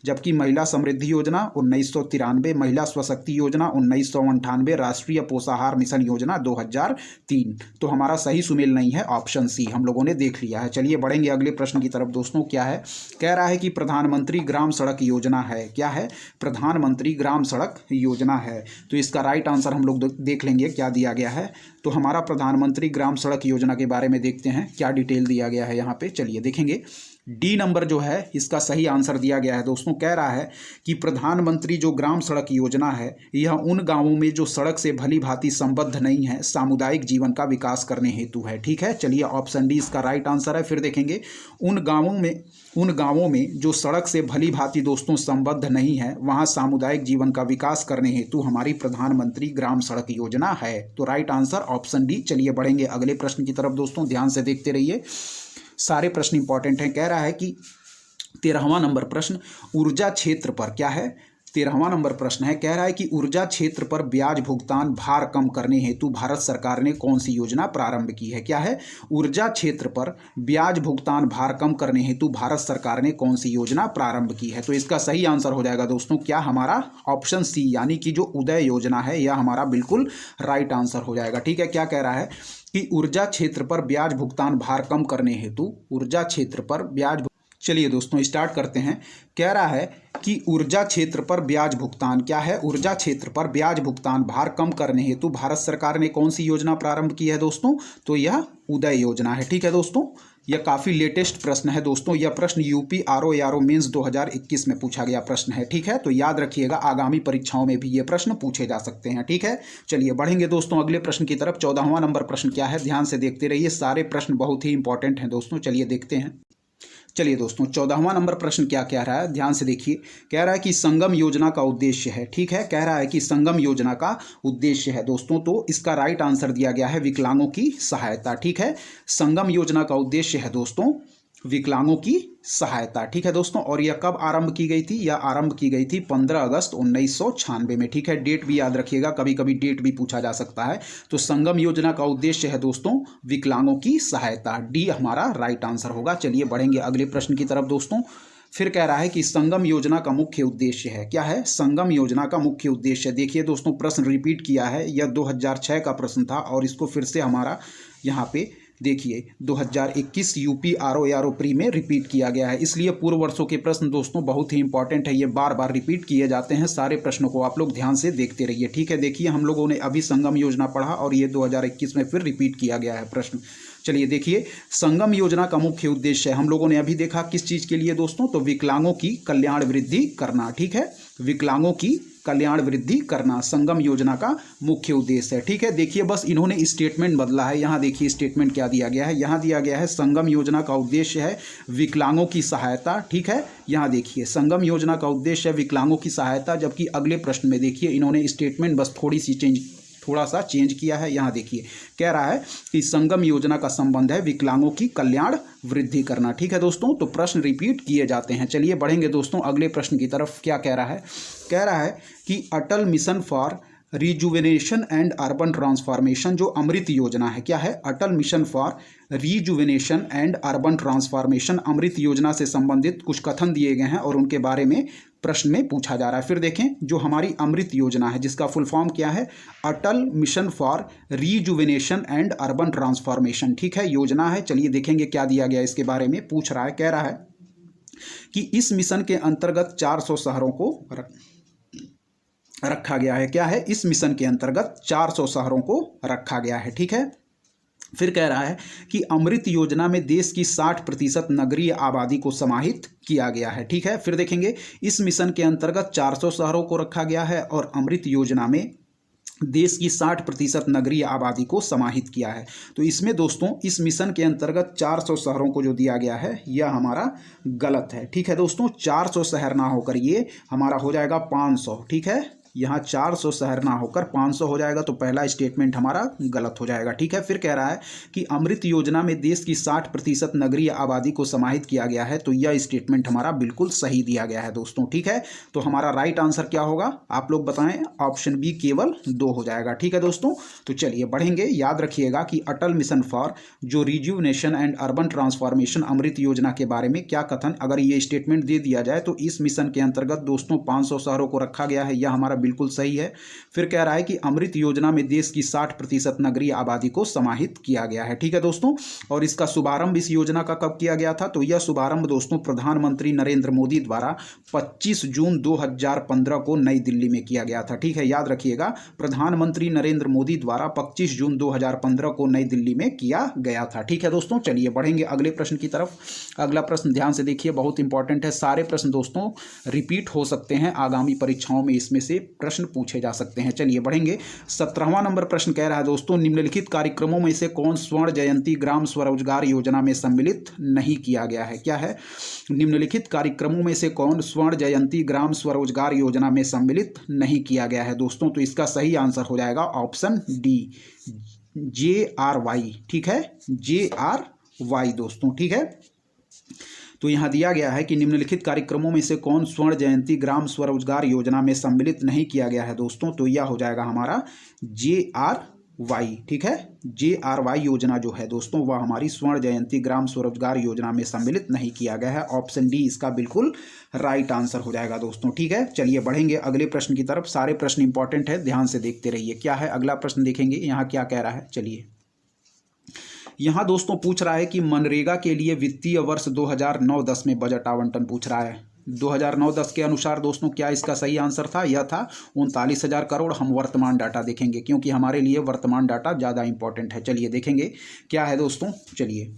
A: जबकि महिला समृद्धि योजना 1993, महिला स्वशक्ति योजना 1998, राष्ट्रीय पोषाहार मिशन योजना 2003। तो हमारा सही सुमेल नहीं है, ऑप्शन सी हम लोगों ने देख लिया है। चलिए बढ़ेंगे अगले प्रश्न की तरफ दोस्तों। क्या है, कह रहा है कि प्रधानमंत्री ग्राम सड़क योजना है। क्या है, प्रधानमंत्री ग्राम सड़क योजना है। तो इसका राइट आंसर हम लोग देख लेंगे क्या दिया गया है। तो हमारा प्रधानमंत्री ग्राम सड़क योजना के बारे में देखते हैं क्या डिटेल दिया गया है यहाँ पे। चलिए देखेंगे, डी नंबर जो है इसका सही आंसर दिया गया है दोस्तों। कह रहा है कि प्रधानमंत्री जो ग्राम सड़क योजना है यह उन गांवों में जो सड़क से भली भांति संबद्ध नहीं है सामुदायिक जीवन का विकास करने हेतु है। ठीक है, चलिए ऑप्शन डी इसका राइट आंसर है। फिर देखेंगे उन गांवों में जो सड़क से भली भांति दोस्तों संबद्ध नहीं है वहां सामुदायिक जीवन का विकास करने हेतु हमारी प्रधानमंत्री ग्राम सड़क योजना है। तो राइट आंसर ऑप्शन डी। चलिए बढ़ेंगे अगले प्रश्न की तरफ दोस्तों, ध्यान से देखते रहिए, सारे प्रश्न इंपॉर्टेंट हैं। कह रहा है कि 13वां नंबर प्रश्न, ऊर्जा क्षेत्र पर क्या है, 13वां नंबर प्रश्न है, कह रहा है कि ऊर्जा क्षेत्र पर ब्याज भुगतान भार कम करने हेतु भारत सरकार ने कौन सी योजना प्रारंभ की है। क्या है, ऊर्जा क्षेत्र पर ब्याज भुगतान भार कम करने हेतु भारत सरकार ने कौन सी योजना प्रारंभ की है। तो इसका सही आंसर हो जाएगा दोस्तों क्या, हमारा ऑप्शन सी, यानी कि जो उदय योजना है यह हमारा बिल्कुल राइट आंसर हो जाएगा। ठीक है, क्या कह रहा है कि ऊर्जा क्षेत्र पर ब्याज भुगतान भार कम करने हेतु ऊर्जा क्षेत्र पर ब्याज, चलिए दोस्तों स्टार्ट करते हैं। कह रहा है कि ऊर्जा क्षेत्र पर ब्याज भुगतान क्या है, ऊर्जा क्षेत्र पर ब्याज भुगतान भार कम करने हेतु भारत सरकार ने कौन सी योजना प्रारंभ की है दोस्तों, तो यह उदय योजना है। ठीक है दोस्तों, यह काफ़ी लेटेस्ट प्रश्न है दोस्तों, यह प्रश्न यूपी आरओ मेंस 2021 में पूछा गया प्रश्न है। ठीक है, तो याद रखिएगा आगामी परीक्षाओं में भी ये प्रश्न पूछे जा सकते हैं। ठीक है, चलिए बढ़ेंगे दोस्तों अगले प्रश्न की तरफ। 14वां नंबर प्रश्न क्या है, ध्यान से देखते रहिए, सारे प्रश्न बहुत ही इंपॉर्टेंट हैं दोस्तों। चलिए देखते हैं। चलिए दोस्तों 14वां नंबर प्रश्न क्या कह रहा है, ध्यान से देखिए। कह रहा है कि संगम योजना का उद्देश्य है, ठीक है, कह रहा है कि संगम योजना का उद्देश्य है दोस्तों, तो इसका राइट आंसर दिया गया है विकलांगों की सहायता। ठीक है, संगम योजना का उद्देश्य है दोस्तों विकलांगों की सहायता। ठीक है दोस्तों, और यह कब आरंभ की गई थी, यह आरंभ की गई थी 15 अगस्त 1996 में। ठीक है, डेट भी याद रखिएगा, कभी कभी डेट भी पूछा जा सकता है। तो संगम योजना का उद्देश्य है दोस्तों विकलांगों की सहायता, डी हमारा राइट आंसर होगा। चलिए बढ़ेंगे अगले प्रश्न की तरफ दोस्तों। फिर कह रहा है कि संगम योजना का मुख्य उद्देश्य है, क्या है, संगम योजना का मुख्य उद्देश्य। देखिए दोस्तों प्रश्न रिपीट किया है, यह 2006 का प्रश्न था और इसको फिर से हमारा यहाँ पे देखिए 2021 यूपी आरओ प्री में रिपीट किया गया है, इसलिए पूर्व वर्षों के प्रश्न दोस्तों बहुत ही इंपॉर्टेंट है, ये बार बार रिपीट किए जाते हैं। सारे प्रश्नों को आप लोग ध्यान से देखते रहिए। ठीक है, देखिए हम लोगों ने अभी संगम योजना पढ़ा और ये 2021 में फिर रिपीट किया गया है प्रश्न। चलिए देखिए, संगम योजना का मुख्य उद्देश्य है, हम लोगों ने अभी देखा किस चीज़ के लिए दोस्तों, तो विकलांगों की कल्याण वृद्धि करना। ठीक है, विकलांगों की कल्याण वृद्धि करना संगम योजना का मुख्य उद्देश्य है। ठीक है, देखिए बस इन्होंने स्टेटमेंट बदला है, यहाँ देखिए स्टेटमेंट क्या दिया गया है, यहाँ दिया गया है संगम योजना का उद्देश्य है विकलांगों की सहायता। ठीक है, यहाँ देखिए संगम योजना का उद्देश्य है विकलांगों की सहायता, जबकि अगले प्रश्न में देखिए इन्होंने स्टेटमेंट बस थोड़ा सा चेंज किया है। यहाँ देखिए कह रहा है कि संगम योजना का संबंध है विकलांगों की कल्याण वृद्धि करना। ठीक है दोस्तों, तो प्रश्न रिपीट किए जाते हैं। चलिए बढ़ेंगे दोस्तों अगले प्रश्न की तरफ। क्या कह रहा है, कह रहा है कि Atal mission for rejuvenation and urban transformation जो अमृत योजना है, क्या है, Atal mission for rejuvenation and urban transformation Amrut योजना से संबंधित कुछ कथन दिए गए हैं और उनके बारे में प्रश्न में पूछा जा रहा है। फिर देखें जो हमारी अमृत योजना है जिसका फुल फॉर्म क्या है, Atal mission for rejuvenation and urban transformation. ठीक है, योजना है। चलिए देखेंगे क्या दिया गया इसके बारे में पूछ रहा है। कह रहा है कि इस मिशन के अंतर्गत 400 शहरों को रखा गया है। क्या है, इस मिशन के अंतर्गत 400 शहरों को रखा गया है। ठीक है, फिर कह रहा है कि अमृत योजना में देश की 60% नगरीय आबादी को समाहित किया गया है। ठीक है, फिर देखेंगे इस मिशन के अंतर्गत 400 शहरों को रखा गया है और अमृत योजना में देश की 60% नगरीय आबादी को समाहित किया है। तो इसमें दोस्तों इस मिशन के अंतर्गत 400 शहरों को जो दिया गया है यह हमारा गलत है। ठीक है दोस्तों, 400 शहर ना होकर ये हमारा हो जाएगा 500। ठीक है, यहाँ 400 शहर ना होकर 500 हो जाएगा, तो पहला स्टेटमेंट हमारा गलत हो जाएगा। ठीक है, फिर कह रहा है कि अमृत योजना में देश की 60% नगरीय आबादी को समाहित किया गया है, तो यह स्टेटमेंट हमारा बिल्कुल सही दिया गया है दोस्तों। ठीक है, तो हमारा राइट आंसर क्या होगा आप लोग बताएं, ऑप्शन बी केवल 2 हो जाएगा। ठीक है दोस्तों, तो चलिए बढ़ेंगे। याद रखिएगा कि अटल मिशन फॉर जो rejuvenation and urban transformation Amrut योजना के बारे में क्या कथन, अगर ये स्टेटमेंट दे दिया जाए तो इस मिशन के अंतर्गत दोस्तों 500 शहरों को रखा गया है, यह हमारा बिल्कुल सही है। फिर कह रहा है कि अमृत योजना में देश की 60% नगरीय आबादी को समाहित किया गया है। ठीक है दोस्तों, और इसका शुभारंभ इस योजना का कब किया गया था? तो यह शुभारंभ दोस्तों प्रधानमंत्री नरेंद्र मोदी द्वारा 25 जून 2015 को नई दिल्ली में किया गया था। ठीक है, याद रखिएगा, प्रधानमंत्री नरेंद्र मोदी द्वारा 25 जून 2015 को नई दिल्ली में किया गया था। ठीक है दोस्तों, चलिए बढ़ेंगे अगले प्रश्न की तरफ। अगला प्रश्न ध्यान से देखिए, बहुत इंपॉर्टेंट है। सारे प्रश्न दोस्तों रिपीट हो सकते हैं, आगामी परीक्षाओं में इसमें से प्रश्न पूछे जा सकते हैं। चलिए बढ़ेंगे। 17वां नंबर प्रश्न कह रहा है दोस्तों, निम्नलिखित कार्यक्रमों में से कौन स्वर्ण जयंती ग्राम स्वरोजगार योजना में सम्मिलित नहीं किया गया है? क्या है? निम्नलिखित कार्यक्रमों में से कौन स्वर्ण जयंती ग्राम स्वरोजगार योजना में सम्मिलित नहीं किया गया है दोस्तों? तो इसका सही आंसर हो जाएगा ऑप्शन डी, JRY। ठीक है, JRY दोस्तों। ठीक है, तो यहाँ दिया गया है कि निम्नलिखित कार्यक्रमों में से कौन स्वर्ण जयंती ग्राम स्वरोजगार योजना में सम्मिलित नहीं किया गया है दोस्तों? तो यह हो जाएगा हमारा JRY। ठीक है, JRY योजना जो है दोस्तों वह हमारी स्वर्ण जयंती ग्राम स्वरोजगार योजना में सम्मिलित नहीं किया गया है। ऑप्शन डी इसका बिल्कुल राइट आंसर हो जाएगा दोस्तों। ठीक है, चलिए बढ़ेंगे अगले प्रश्न की तरफ। सारे प्रश्न इंपॉर्टेंट है, ध्यान से देखते रहिए। क्या है अगला प्रश्न, देखेंगे यहाँ क्या कह रहा है। चलिए, यहाँ दोस्तों पूछ रहा है कि मनरेगा के लिए वित्तीय वर्ष 2009-10 में बजट आवंटन पूछ रहा है। 2009-10 के अनुसार दोस्तों क्या इसका सही आंसर था? यह था 39,000 करोड़। हम वर्तमान डाटा देखेंगे क्योंकि हमारे लिए वर्तमान डाटा ज़्यादा इंपॉर्टेंट है। चलिए देखेंगे क्या है दोस्तों। चलिए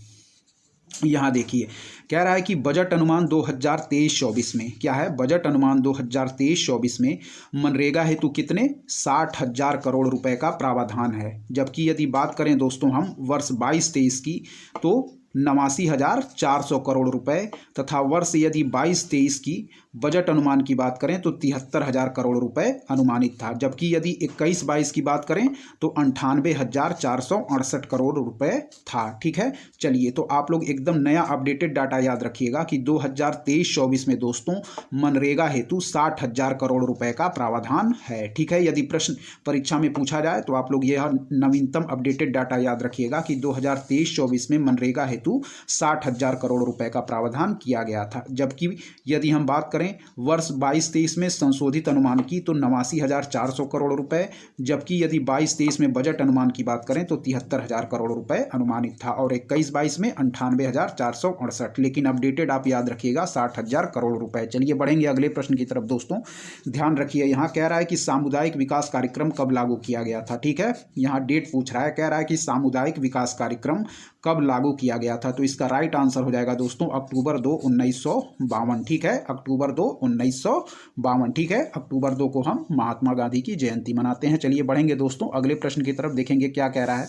A: यहाँ देखिए, कह रहा है कि बजट अनुमान 2023-24 में क्या है? बजट अनुमान 2023-24 में मनरेगा हेतु कितने 60,000 करोड़ रुपए का प्रावधान है। जबकि यदि बात करें दोस्तों हम वर्ष 22-23 की तो 89,400 करोड़ रुपए, तथा वर्ष यदि 22-23 की बजट अनुमान की बात करें तो 73,000 करोड़ रुपए अनुमानित था। जबकि यदि 21-22 की बात करें तो 98,468 करोड़ रुपए था। ठीक है, चलिए तो आप लोग एकदम नया अपडेटेड डाटा याद रखिएगा कि 2023-24 में दोस्तों मनरेगा हेतु 60,000 करोड़ रुपए का प्रावधान है। ठीक है, यदि प्रश्न परीक्षा में पूछा जाए तो आप लोग यह नवीनतम अपडेटेड डाटा याद रखिएगा कि 2023-24 में मनरेगा हेतु 60,000 करोड़ रुपए का प्रावधान किया गया था। जबकि यदि हम बात करें वर्ष 22-23 में संशोधित अनुमान की तो 89,400 करोड़ रुपए, जबकि यदि 22-23 में बजट अनुमान की बात करें तो 73,000 करोड़ रुपए अनुमानित था, और 21-22 में 98,468। लेकिन अपडेटेड आप याद रखिएगा 60,000 करोड़ रुपए। चलिए बढ़ेंगे अगले प्रश्न की तरफ दोस्तों। ध्यान रखिए, यहाँ कह रहा है कि सामुदायिक विकास कार्यक्रम कब लागू किया गया था। ठीक है, यहाँ डेट पूछ रहा है, कह रहा है कि सामुदायिक विकास कार्यक्रम कब लागू किया गया था। तो इसका राइट आंसर हो जाएगा दोस्तों अक्टूबर 2, 1952। ठीक है, अक्टूबर 2, 1952। ठीक है, अक्टूबर 2 को हम महात्मा गांधी की जयंती मनाते हैं। चलिए बढ़ेंगे दोस्तों अगले प्रश्न की तरफ, देखेंगे क्या कह रहा है।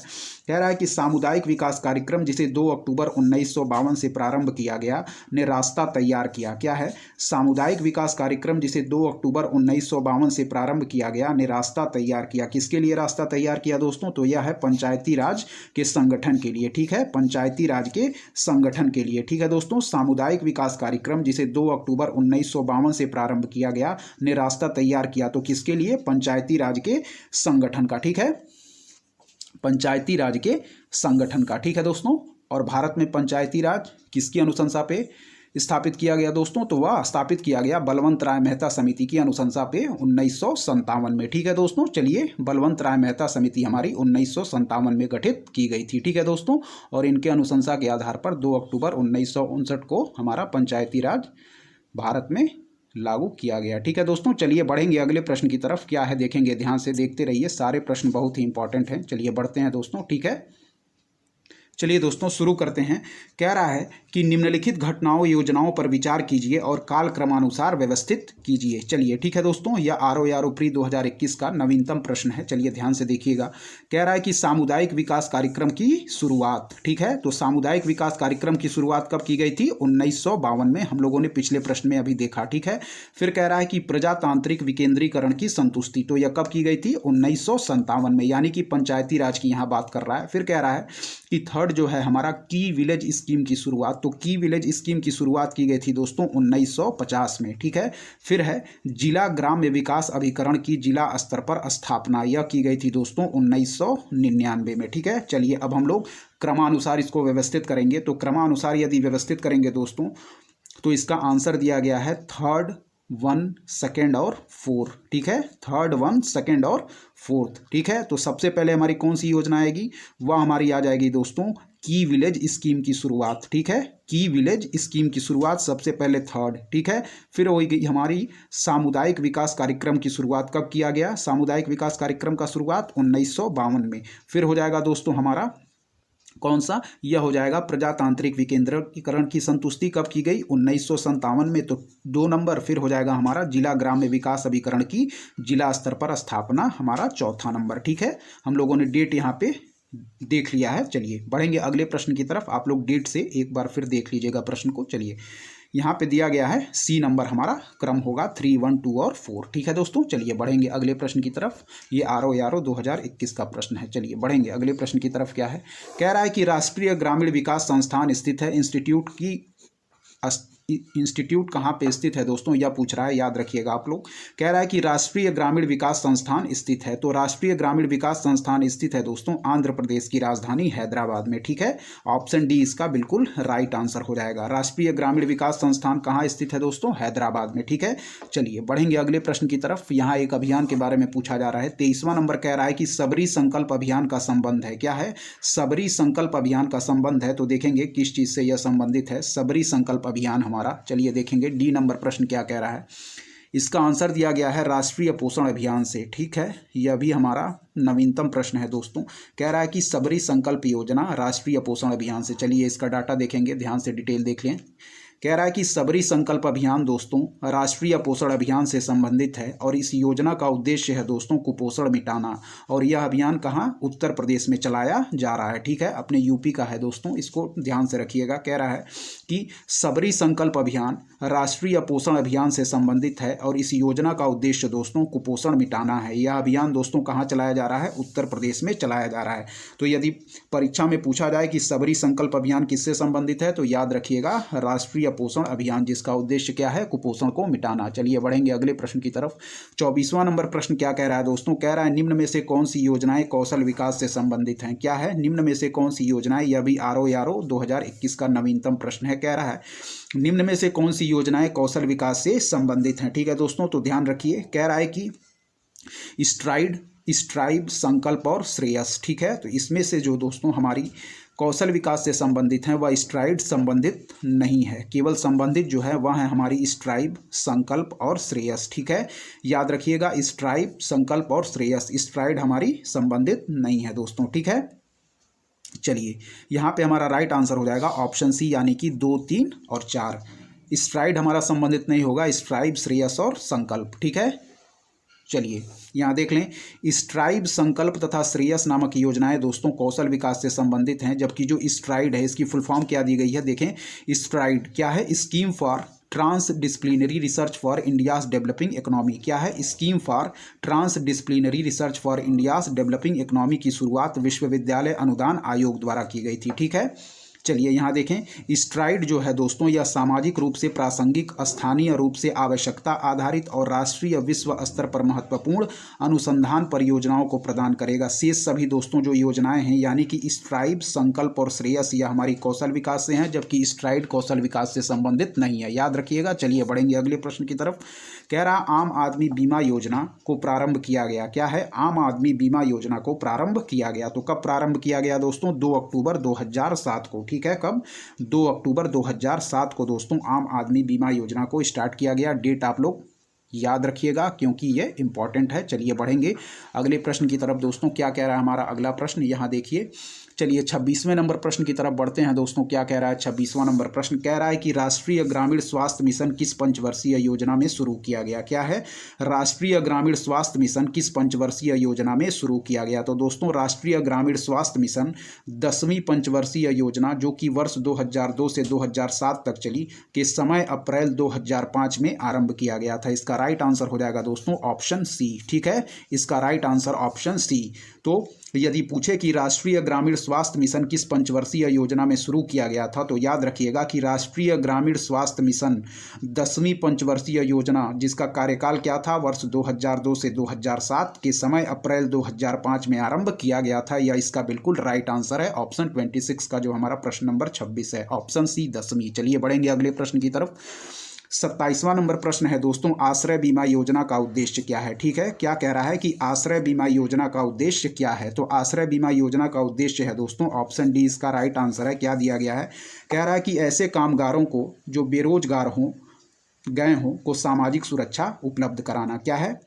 A: कह रहा है कि सामुदायिक विकास कार्यक्रम जिसे 2 अक्टूबर 1952 से प्रारंभ किया गया ने रास्ता तैयार किया। क्या है? सामुदायिक विकास कार्यक्रम जिसे 2 अक्टूबर 1952 से प्रारंभ किया गया ने रास्ता तैयार किया। किसके लिए रास्ता तैयार किया दोस्तों? तो यह है पंचायती राज के संगठन के लिए। ठीक है, पंचायती राज के संगठन के लिए। ठीक है दोस्तों, सामुदायिक विकास कार्यक्रम जिसे 2 अक्टूबर 1952 से प्रारंभ किया गया ने रास्ता तैयार किया। तो किसके लिए? पंचायती राज के संगठन का। ठीक है, पंचायती राज के संगठन का। ठीक है दोस्तों, और भारत में पंचायती राज किसकी अनुशंसा पे स्थापित किया गया दोस्तों? तो वह स्थापित किया गया बलवंत राय मेहता समिति की अनुशंसा पे 1957 में। ठीक है दोस्तों, चलिए बलवंत राय मेहता समिति हमारी 1957 में गठित की गई थी। ठीक है दोस्तों, और इनके अनुशंसा के आधार पर 2 अक्टूबर 1959 को हमारा पंचायती राज भारत में लागू किया गया। ठीक है दोस्तों, चलिए बढ़ेंगे अगले प्रश्न की तरफ। क्या है देखेंगे, ध्यान से देखते रहिए, सारे प्रश्न बहुत ही इंपॉर्टेंट हैं। चलिए बढ़ते हैं दोस्तों। ठीक है, चलिए दोस्तों शुरू करते हैं। कह रहा है कि निम्नलिखित घटनाओं योजनाओं पर विचार कीजिए और काल क्रमानुसार व्यवस्थित कीजिए। चलिए ठीक है दोस्तों, यह ROARO प्री 2021 का नवीनतम प्रश्न है। चलिए ध्यान से देखिएगा। कह रहा है कि सामुदायिक विकास कार्यक्रम की शुरुआत। ठीक है, तो सामुदायिक विकास कार्यक्रम की शुरुआत कब की गई थी? 1952 में। हम लोगों ने पिछले प्रश्न में अभी देखा। ठीक है, फिर कह रहा है कि प्रजातांत्रिक विकेंद्रीकरण की संतुष्टि, तो यह कब की गई थी? 1957 में, यानी कि पंचायती राज की यहाँ बात कर रहा है। फिर कह रहा है कि थर्ड जो है हमारा की विलेज स्कीम की शुरुआत, तो की विलेज स्कीम की शुरुआत की गई थी दोस्तों 1950 में। ठीक है, फिर है जिला ग्राम्य विकास अभिकरण की जिला स्तर पर स्थापना, यह की गई थी दोस्तों 1999 में। ठीक है, चलिए अब हम लोग क्रमानुसार इसको व्यवस्थित करेंगे। तो क्रमानुसार यदि व्यवस्थित करेंगे दोस्तों तो इसका आंसर दिया गया है थर्ड 1 सेकेंड और 4, ठीक है, थर्ड 1 सेकेंड और फोर्थ, ठीक है। तो सबसे पहले हमारी कौन सी योजना आएगी, वह हमारी आ जाएगी दोस्तों की विलेज स्कीम की शुरुआत, ठीक है, की विलेज स्कीम की शुरुआत सबसे पहले थर्ड, ठीक है। फिर होगी हमारी सामुदायिक विकास कार्यक्रम की शुरुआत कब किया गया, सामुदायिक विकास कार्यक्रम का शुरुआत 1952 में। फिर हो जाएगा दोस्तों हमारा कौन सा, यह हो जाएगा प्रजातांत्रिक विकेंद्रीकरण की संतुष्टि कब की गई, 1957 में। तो 2 नंबर फिर हो जाएगा हमारा जिला ग्राम्य विकास अभिकरण की जिला स्तर पर स्थापना, हमारा चौथा नंबर, ठीक है। हम लोगों ने डेट यहाँ पे देख लिया है। चलिए बढ़ेंगे अगले प्रश्न की तरफ, आप लोग डेट से एक बार फिर देख लीजिएगा प्रश्न को। चलिए यहाँ पे दिया गया है सी नंबर हमारा क्रम होगा 3, 1, 2 और 4, ठीक है दोस्तों। चलिए बढ़ेंगे अगले प्रश्न की तरफ, ये आरओ 2021 का प्रश्न है। चलिए बढ़ेंगे अगले प्रश्न की तरफ। क्या है, कह रहा है कि राष्ट्रीय ग्रामीण विकास संस्थान स्थित है, इंस्टीट्यूट कहाँ पे स्थित है दोस्तों, यह पूछ रहा है, याद रखिएगा आप लोग। कह रहा है कि राष्ट्रीय ग्रामीण विकास संस्थान स्थित है, तो राष्ट्रीय ग्रामीण विकास संस्थान स्थित है दोस्तों आंध्र प्रदेश की राजधानी हैदराबाद में, ठीक है। ऑप्शन डी इसका बिल्कुल राइट आंसर हो जाएगा। राष्ट्रीय ग्रामीण विकास संस्थान कहाँ स्थित है दोस्तों, हैदराबाद में, ठीक है। चलिए बढ़ेंगे अगले प्रश्न की तरफ। यहाँ एक अभियान के बारे में पूछा जा रहा है, 23वां नंबर कह रहा है कि सबरी संकल्प अभियान का संबंध है। क्या है, सबरी संकल्प अभियान का संबंध है, तो देखेंगे किस चीज से यह संबंधित है, सबरी संकल्प अभियान हमारा। चलिए देखेंगे डी नंबर प्रश्न क्या कह रहा है। इसका आंसर दिया गया है राष्ट्रीय पोषण अभियान से, ठीक है। यह भी हमारा नवीनतम प्रश्न है दोस्तों। कह रहा है कि सबरी संकल्प योजना राष्ट्रीय पोषण अभियान से। चलिए इसका डाटा देखेंगे, ध्यान से डिटेल देख लें। कह रहा है कि सबरी संकल्प अभियान दोस्तों राष्ट्रीय पोषण अभियान से संबंधित है और इस योजना का उद्देश्य है दोस्तों कुपोषण मिटाना। और यह अभियान कहाँ, उत्तर प्रदेश में चलाया जा रहा है, ठीक है, अपने यूपी का है दोस्तों, इसको ध्यान से रखिएगा। कह रहा है कि सबरी संकल्प अभियान राष्ट्रीय पोषण अभियान से संबंधित है और इस योजना का उद्देश्य दोस्तों कुपोषण मिटाना है। यह अभियान दोस्तों कहाँ चलाया जा रहा है, उत्तर प्रदेश में चलाया जा रहा है। तो यदि परीक्षा में पूछा जाए कि सबरी संकल्प अभियान किससे संबंधित है, तो याद रखिएगा राष्ट्रीय पोषण अभियान, जिसका उद्देश्य क्या है, कुपोषण को मिटाना। चलिए बढ़ेंगे अगले प्रश्न की तरफ। 24वां नंबर प्रश्न क्या कह रहा है दोस्तों, कह रहा है निम्न में से कौन सी योजनाएं कौशल विकास से संबंधित हैं। क्या है, निम्न में से कौन सी योजनाएं, यह भी आरओ 2021 का नवीनतम प्रश्न है। कह रहा है निम्न में से कौन सी योजनाएं कौशल विकास से संबंधित हैं, ठीक है दोस्तों। तो ध्यान रखिए, कह रहा है कि स्ट्राइब, संकल्प और श्रेयस, ठीक है। तो इसमें से जो दोस्तों हमारी कौशल विकास से संबंधित हैं वह स्ट्राइड संबंधित नहीं है, केवल संबंधित जो है वह है हमारी स्ट्राइब, संकल्प और श्रेयस, ठीक है। याद रखिएगा स्ट्राइब, संकल्प और श्रेयस, स्ट्राइड हमारी संबंधित नहीं है दोस्तों, ठीक है। चलिए यहाँ पे हमारा राइट आंसर हो जाएगा ऑप्शन सी, यानी कि 2, 3 और 4। स्ट्राइड हमारा संबंधित नहीं होगा, स्ट्राइब, श्रेयस और संकल्प, ठीक है। चलिए यहाँ देख लें, स्ट्राइब, संकल्प तथा श्रेयस नामक योजनाएं दोस्तों कौशल विकास से संबंधित हैं, जबकि जो स्ट्राइड है इसकी फुल फॉर्म क्या दी गई है, देखें। स्ट्राइड क्या है, scheme for trans disciplinary research for India's developing economy. क्या है, scheme for trans disciplinary research for India's developing economy की शुरुआत विश्वविद्यालय अनुदान आयोग द्वारा की गई थी, ठीक है। चलिए यहाँ देखें, स्ट्राइड जो है दोस्तों यह सामाजिक रूप से प्रासंगिक, स्थानीय रूप से आवश्यकता आधारित और राष्ट्रीय विश्व स्तर पर महत्वपूर्ण अनुसंधान परियोजनाओं को प्रदान करेगा। शेष सभी दोस्तों जो योजनाएं हैं, यानी कि स्ट्राइब, संकल्प और श्रेयस, यह हमारी कौशल विकास से हैं, जबकि स्ट्राइड कौशल विकास से संबंधित नहीं है, याद रखिएगा। चलिए बढ़ेंगे अगले प्रश्न की तरफ। कह रहा आम आदमी बीमा योजना को प्रारंभ किया गया। क्या है, आम आदमी बीमा योजना को प्रारंभ किया गया। तो कब प्रारंभ किया गया दोस्तों, 2 अक्टूबर 2007 को, ठीक है। कब, 2 अक्टूबर 2007 को दोस्तों आम आदमी बीमा योजना को स्टार्ट किया गया। डेट आप लोग याद रखिएगा क्योंकि ये इंपॉर्टेंट है। चलिए बढ़ेंगे अगले प्रश्न की तरफ दोस्तों। क्या कह रहा है हमारा अगला प्रश्न, यहाँ देखिए। चलिए 26वें नंबर प्रश्न की तरफ बढ़ते हैं दोस्तों। क्या कह रहा है 26वां नंबर प्रश्न, कह रहा है कि राष्ट्रीय ग्रामीण स्वास्थ्य मिशन किस पंचवर्षीय योजना में शुरू किया गया। क्या है, राष्ट्रीय ग्रामीण स्वास्थ्य मिशन किस पंचवर्षीय योजना में शुरू किया गया। तो दोस्तों राष्ट्रीय ग्रामीण स्वास्थ्य मिशन 10वीं पंचवर्षीय योजना, जो कि वर्ष 2002 से 2007 तक चली, के समय अप्रैल 2005 में आरंभ किया गया था। इसका राइट आंसर हो जाएगा दोस्तों ऑप्शन सी, ठीक है। इसका राइट आंसर ऑप्शन सी। तो यदि पूछे कि राष्ट्रीय ग्रामीण स्वास्थ्य मिशन किस पंचवर्षीय योजना में शुरू किया गया था, तो याद रखिएगा कि राष्ट्रीय ग्रामीण स्वास्थ्य मिशन 10वीं पंचवर्षीय योजना, जिसका कार्यकाल क्या था, वर्ष 2002 से 2007 के समय अप्रैल 2005 में आरंभ किया गया था। यह इसका बिल्कुल राइट आंसर है, ऑप्शन 26 का जो हमारा प्रश्न नंबर 26 है, ऑप्शन सी 10वीं। चलिए बढ़ेंगे अगले प्रश्न की तरफ। 27वां नंबर प्रश्न है दोस्तों, आश्रय बीमा योजना का उद्देश्य क्या है। ठीक है, क्या कह रहा है कि आश्रय बीमा योजना का उद्देश्य क्या है। तो आश्रय बीमा योजना का उद्देश्य है दोस्तों, ऑप्शन डी इसका राइट आंसर है। क्या दिया गया है, कह रहा है कि ऐसे कामगारों को जो बेरोजगार हों गए हों को सामाजिक सुरक्षा उपलब्ध कराना। क्या है,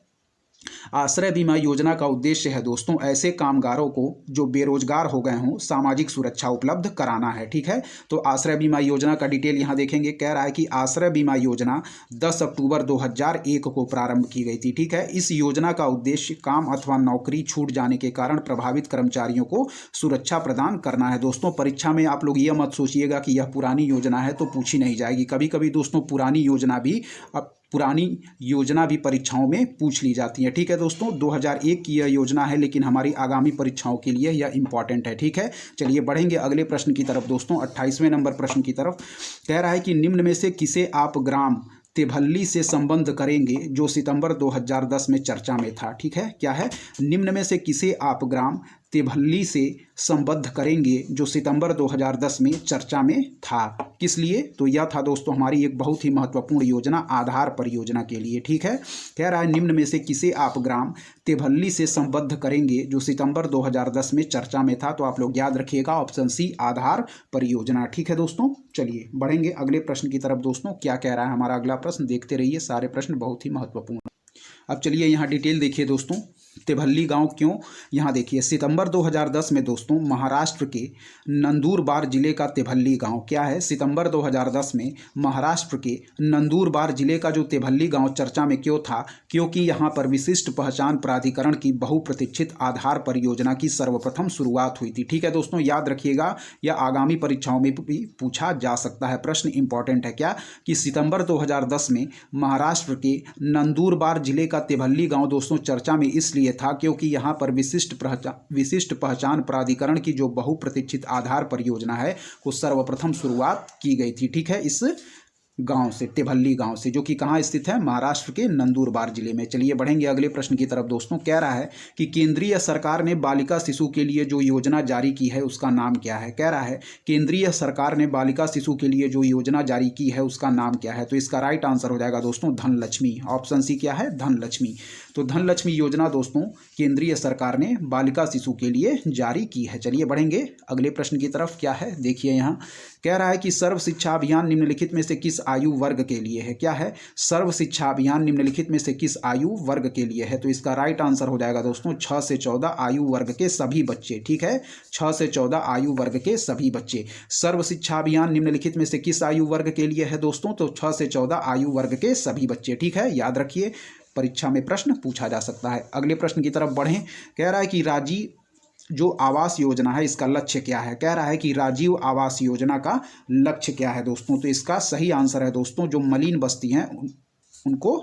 A: आश्रय बीमा योजना का उद्देश्य है दोस्तों, ऐसे कामगारों को जो बेरोजगार हो गए हों सामाजिक सुरक्षा उपलब्ध कराना है। ठीक है, तो आश्रय बीमा योजना का डिटेल यहाँ देखेंगे। कह रहा है कि आश्रय बीमा योजना 10 अक्टूबर 2001 को प्रारंभ की गई थी। ठीक है, इस योजना का उद्देश्य काम अथवा नौकरी छूट जाने के कारण प्रभावित कर्मचारियों को सुरक्षा प्रदान करना है। दोस्तों परीक्षा में आप लोग ये मत सोचिएगा कि यह पुरानी योजना है तो पूछी नहीं जाएगी। कभी कभी दोस्तों पुरानी योजना भी परीक्षाओं में पूछ ली जाती है। ठीक है दोस्तों, 2001 की यह योजना है, लेकिन हमारी आगामी परीक्षाओं के लिए यह इंपॉर्टेंट है। ठीक है, चलिए बढ़ेंगे अगले प्रश्न की तरफ दोस्तों, 28वें नंबर प्रश्न की तरफ। कह रहा है कि निम्न में से किसे आप ग्राम तेभल्ली से संबंध करेंगे जो सितंबर 2010 में चर्चा में था। ठीक है, क्या है, निम्न में से किसे आप ग्राम तेभल्ली से संबद्ध करेंगे जो सितंबर 2010 में चर्चा में था। किस लिए, तो यह था दोस्तों हमारी एक बहुत ही महत्वपूर्ण योजना, आधार परियोजना के लिए। ठीक है, कह रहा है निम्न में से किसे आप ग्राम तेभल्ली से संबद्ध करेंगे जो सितंबर 2010 में चर्चा में था। तो आप लोग याद रखिएगा ऑप्शन सी, आधार परियोजना। ठीक है दोस्तों, चलिए बढ़ेंगे अगले प्रश्न की तरफ दोस्तों। क्या कह रहा है हमारा अगला प्रश्न, देखते रहिए, सारे प्रश्न बहुत ही महत्वपूर्ण। अब चलिए यहाँ डिटेल देखिए दोस्तों, तेभल्ली गांव क्यों, यहाँ देखिए सितंबर 2010 में दोस्तों महाराष्ट्र के नंदुरबार जिले का तेभल्ली गांव, क्या है, सितंबर 2010 में महाराष्ट्र के नंदुरबार जिले का जो तेभल्ली गांव चर्चा में क्यों था, क्योंकि यहाँ पर विशिष्ट पहचान प्राधिकरण की बहुप्रतीक्षित आधार परियोजना की सर्वप्रथम शुरुआत हुई थी। ठीक है दोस्तों, याद रखिएगा, यह आगामी परीक्षाओं में भी पूछा जा सकता है। प्रश्न इंपॉर्टेंट है क्या, कि सितंबर 2010 में महाराष्ट्र के नंदुरबार जिले का तेभल्ली गांव दोस्तों चर्चा में इसलिए था क्योंकि यहां पर विशिष्ट पहचान प्राधिकरण की जो बहुप्रतीक्षित आधार परियोजना है को सर्वप्रथम शुरुआत की गई थी। ठीक है, इस गांव से, तेभल्ली गांव से, जो कि कहाँ स्थित है, महाराष्ट्र के नंदुरबार जिले में। चलिए बढ़ेंगे अगले प्रश्न की तरफ दोस्तों। कह रहा है कि केंद्रीय सरकार ने बालिका शिशु के लिए जो योजना जारी की है उसका नाम क्या है। कह रहा है केंद्रीय सरकार ने बालिका शिशु के लिए जो योजना जारी की है उसका नाम क्या है। तो इसका राइट आंसर हो जाएगा दोस्तों धनलक्ष्मी। ऑप्शन सी क्या है, धनलक्ष्मी। तो धनलक्ष्मी योजना दोस्तों केंद्रीय सरकार ने बालिका शिशु के लिए जारी की है। चलिए बढ़ेंगे अगले प्रश्न की तरफ। क्या है, देखिए यहाँ कह रहा है कि सर्व शिक्षा अभियान निम्नलिखित में से किस आयु वर्ग के लिए है। क्या है, सर्व शिक्षा अभियान निम्नलिखित में से किस आयु वर्ग के लिए है। तो इसका राइट आंसर हो जाएगा दोस्तों 6 से 14 आयु वर्ग के सभी बच्चे। ठीक है, 6 से 14 आयु वर्ग के सभी बच्चे। सर्व शिक्षा अभियान निम्नलिखित में से किस आयु वर्ग के लिए है दोस्तों, तो 6 से 14 आयु वर्ग के सभी बच्चे। ठीक है, याद रखिए, परीक्षा में प्रश्न पूछा जा सकता है। अगले प्रश्न की तरफ बढ़ें। कह रहा है कि राजीव जो आवास योजना है इसका लक्ष्य क्या है। कह रहा है कि राजीव आवास योजना का लक्ष्य क्या है दोस्तों, तो इसका सही आंसर है दोस्तों जो मलिन बस्ती हैं उनको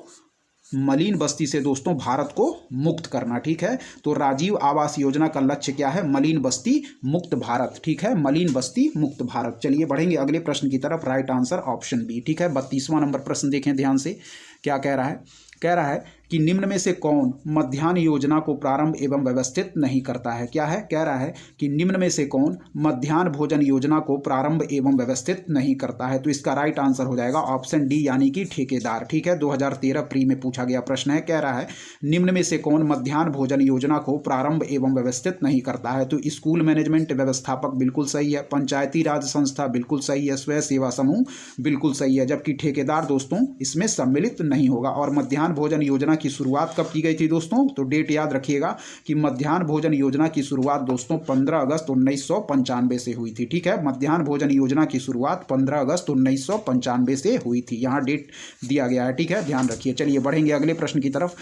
A: मलिन बस्ती से दोस्तों भारत को मुक्त करना। ठीक है, तो राजीव आवास योजना का लक्ष्य क्या है, मलिन बस्ती मुक्त भारत। ठीक है, मलिन बस्ती मुक्त भारत। चलिए बढ़ेंगे अगले प्रश्न की तरफ, राइट आंसर ऑप्शन बी। ठीक है, 32वां नंबर प्रश्न देखें ध्यान से। क्या कह रहा है, कह रहा है कि निम्न में से कौन मध्याह्न योजना को प्रारंभ एवं व्यवस्थित नहीं करता है। क्या है, कह रहा है कि निम्न में से कौन मध्याह्न भोजन योजना को प्रारंभ एवं व्यवस्थित नहीं करता है। तो इसका राइट आंसर हो जाएगा ऑप्शन डी यानी कि ठेकेदार। ठीक है, 2013 प्री में पूछा गया प्रश्न है। कह रहा है निम्न में से कौन मध्याह्न भोजन योजना को प्रारंभ एवं व्यवस्थित नहीं करता है। तो स्कूल मैनेजमेंट व्यवस्थापक बिल्कुल सही है, पंचायती राज संस्था बिल्कुल सही है, स्वयं सेवा समूह बिल्कुल सही है, जबकि ठेकेदार दोस्तों इसमें सम्मिलित नहीं होगा। और मध्याह्न भोजन योजना की शुरुआत कब की गई थी दोस्तों, तो डेट याद रखिएगा कि मध्याह्न भोजन योजना की शुरुआत दोस्तों 15 अगस्त 1995 से हुई थी। ठीक है, मध्याह्न भोजन योजना की शुरुआत 15 अगस्त 1995 से हुई थी, यहाँ डेट दिया गया है। ठीक है, ध्यान रखिए। चलिए बढ़ेंगे अगले प्रश्न की तरफ।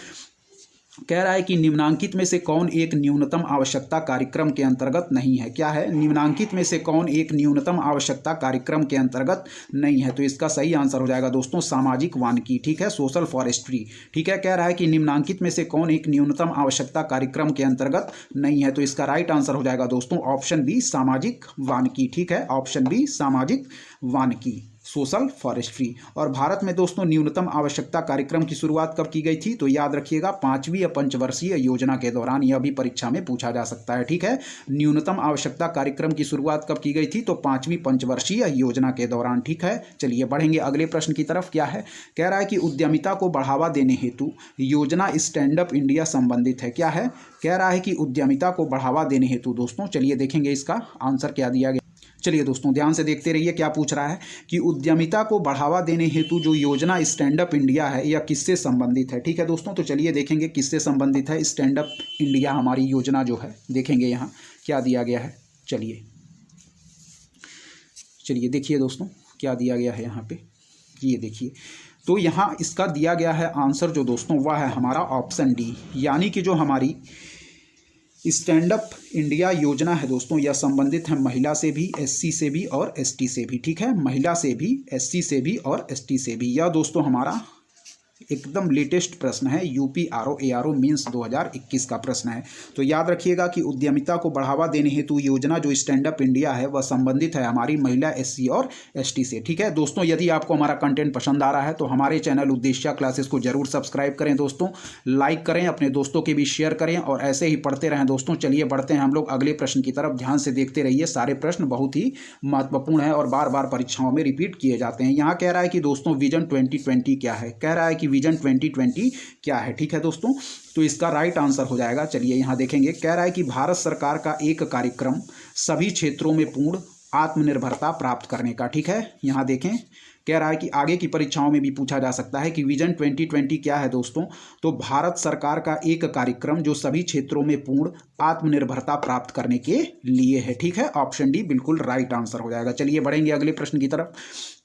A: कह रहा है कि निम्नांकित में से कौन एक न्यूनतम आवश्यकता कार्यक्रम के अंतर्गत नहीं है। क्या है, निम्नांकित में से कौन एक न्यूनतम आवश्यकता कार्यक्रम के अंतर्गत नहीं है। तो इसका सही आंसर हो जाएगा दोस्तों सामाजिक वानिकी। ठीक है, सोशल फॉरेस्ट्री। ठीक है, कह रहा है कि निम्नांकित में से कौन एक न्यूनतम आवश्यकता कार्यक्रम के अंतर्गत नहीं है। तो इसका राइट आंसर हो जाएगा दोस्तों ऑप्शन बी सामाजिक वानिकी। ठीक है, ऑप्शन बी सामाजिक वानिकी, सोशल फॉरेस्ट्री। और भारत में दोस्तों न्यूनतम आवश्यकता कार्यक्रम की शुरुआत कब की गई थी? तो याद रखिएगा 5वीं पंचवर्षीय योजना के दौरान। यह भी परीक्षा में पूछा जा सकता है, ठीक है। न्यूनतम आवश्यकता कार्यक्रम की शुरुआत कब की गई थी? तो 5वीं पंचवर्षीय योजना के दौरान, ठीक है। चलिए बढ़ेंगे अगले प्रश्न की तरफ। क्या है? कह रहा है कि उद्यमिता को बढ़ावा देने हेतु योजना स्टैंड अप इंडिया संबंधित है। क्या है? कह रहा है कि उद्यमिता को बढ़ावा देने हेतु दोस्तों, चलिए देखेंगे इसका आंसर क्या दिया गया। चलिए दोस्तों ध्यान से देखते रहिए क्या पूछ रहा है कि उद्यमिता को बढ़ावा देने हेतु जो योजना स्टैंड अप इंडिया है यह किससे संबंधित है, ठीक है दोस्तों। तो चलिए देखेंगे किससे संबंधित है स्टैंड अप इंडिया हमारी योजना जो है। देखेंगे यहाँ क्या दिया गया है। चलिए देखिए दोस्तों क्या दिया गया है यहाँ पे, ये देखिए। तो यहाँ इसका दिया गया है आंसर जो दोस्तों वह है हमारा ऑप्शन डी, यानी कि जो हमारी स्टैंड अप इंडिया योजना है दोस्तों यह संबंधित है महिला से भी, एससी से भी और एसटी से भी, ठीक है। महिला से भी, एससी से भी और एसटी से भी। यह दोस्तों हमारा एकदम लेटेस्ट प्रश्न है, यूपी आरओ मीन्स 2021 का प्रश्न है। तो याद रखिएगा कि उद्यमिता को बढ़ावा देने हेतु योजना जो स्टैंड अप इंडिया है वह संबंधित है हमारी महिला, एससी और एसटी से, ठीक है दोस्तों। यदि आपको हमारा कंटेंट पसंद आ रहा है तो हमारे चैनल उद्देश्य क्लासेस को जरूर सब्सक्राइब करें दोस्तों, लाइक करें, अपने दोस्तों के भी शेयर करें और ऐसे ही पढ़ते रहें दोस्तों। चलिए बढ़ते हैं हम लोग अगले प्रश्न की तरफ। ध्यान से देखते रहिए, सारे प्रश्न बहुत ही महत्वपूर्ण है और बार बार परीक्षाओं में रिपीट किए जाते हैं। यहाँ कह रहा है कि दोस्तों विजन 2020 क्या है? कह रहा है कि विजन 2020 क्या है, ठीक है दोस्तों। तो इसका राइट आंसर हो जाएगा, चलिए यहां देखेंगे। कह रहा है कि भारत सरकार का एक कार्यक्रम सभी क्षेत्रों में पूर्ण आत्मनिर्भरता प्राप्त करने का, ठीक है। यहां देखें कह रहा है कि आगे की परीक्षाओं में भी पूछा जा सकता है कि विजन 2020 क्या है दोस्तों। तो भारत सरकार का एक कार्यक्रम जो सभी क्षेत्रों में पूर्ण आत्मनिर्भरता प्राप्त करने के लिए है, ठीक है। ऑप्शन डी बिल्कुल राइट आंसर हो जाएगा। चलिए बढ़ेंगे अगले प्रश्न की तरफ।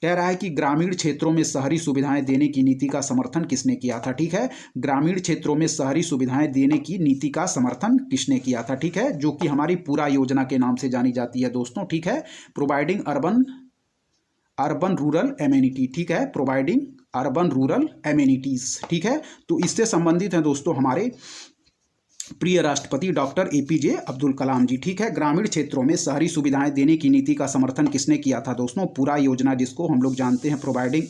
A: कह रहा है कि ग्रामीण क्षेत्रों में शहरी सुविधाएं देने की नीति का समर्थन किसने किया था, ठीक है। ग्रामीण क्षेत्रों में शहरी सुविधाएं देने की नीति का समर्थन किसने किया था, ठीक है, जो कि हमारी पूरा योजना के नाम से जानी जाती है दोस्तों, ठीक है। प्रोवाइडिंग अर्बन रूरल एमेनिटी, ठीक है, प्रोवाइडिंग अर्बन रूरल एमेनिटीज, ठीक है। तो इससे संबंधित हैं दोस्तों हमारे प्रिय राष्ट्रपति डॉक्टर एपीजे अब्दुल कलाम जी, ठीक है। ग्रामीण क्षेत्रों में शहरी सुविधाएं देने की नीति का समर्थन किसने किया था दोस्तों? पूरा योजना जिसको हम लोग जानते हैं providing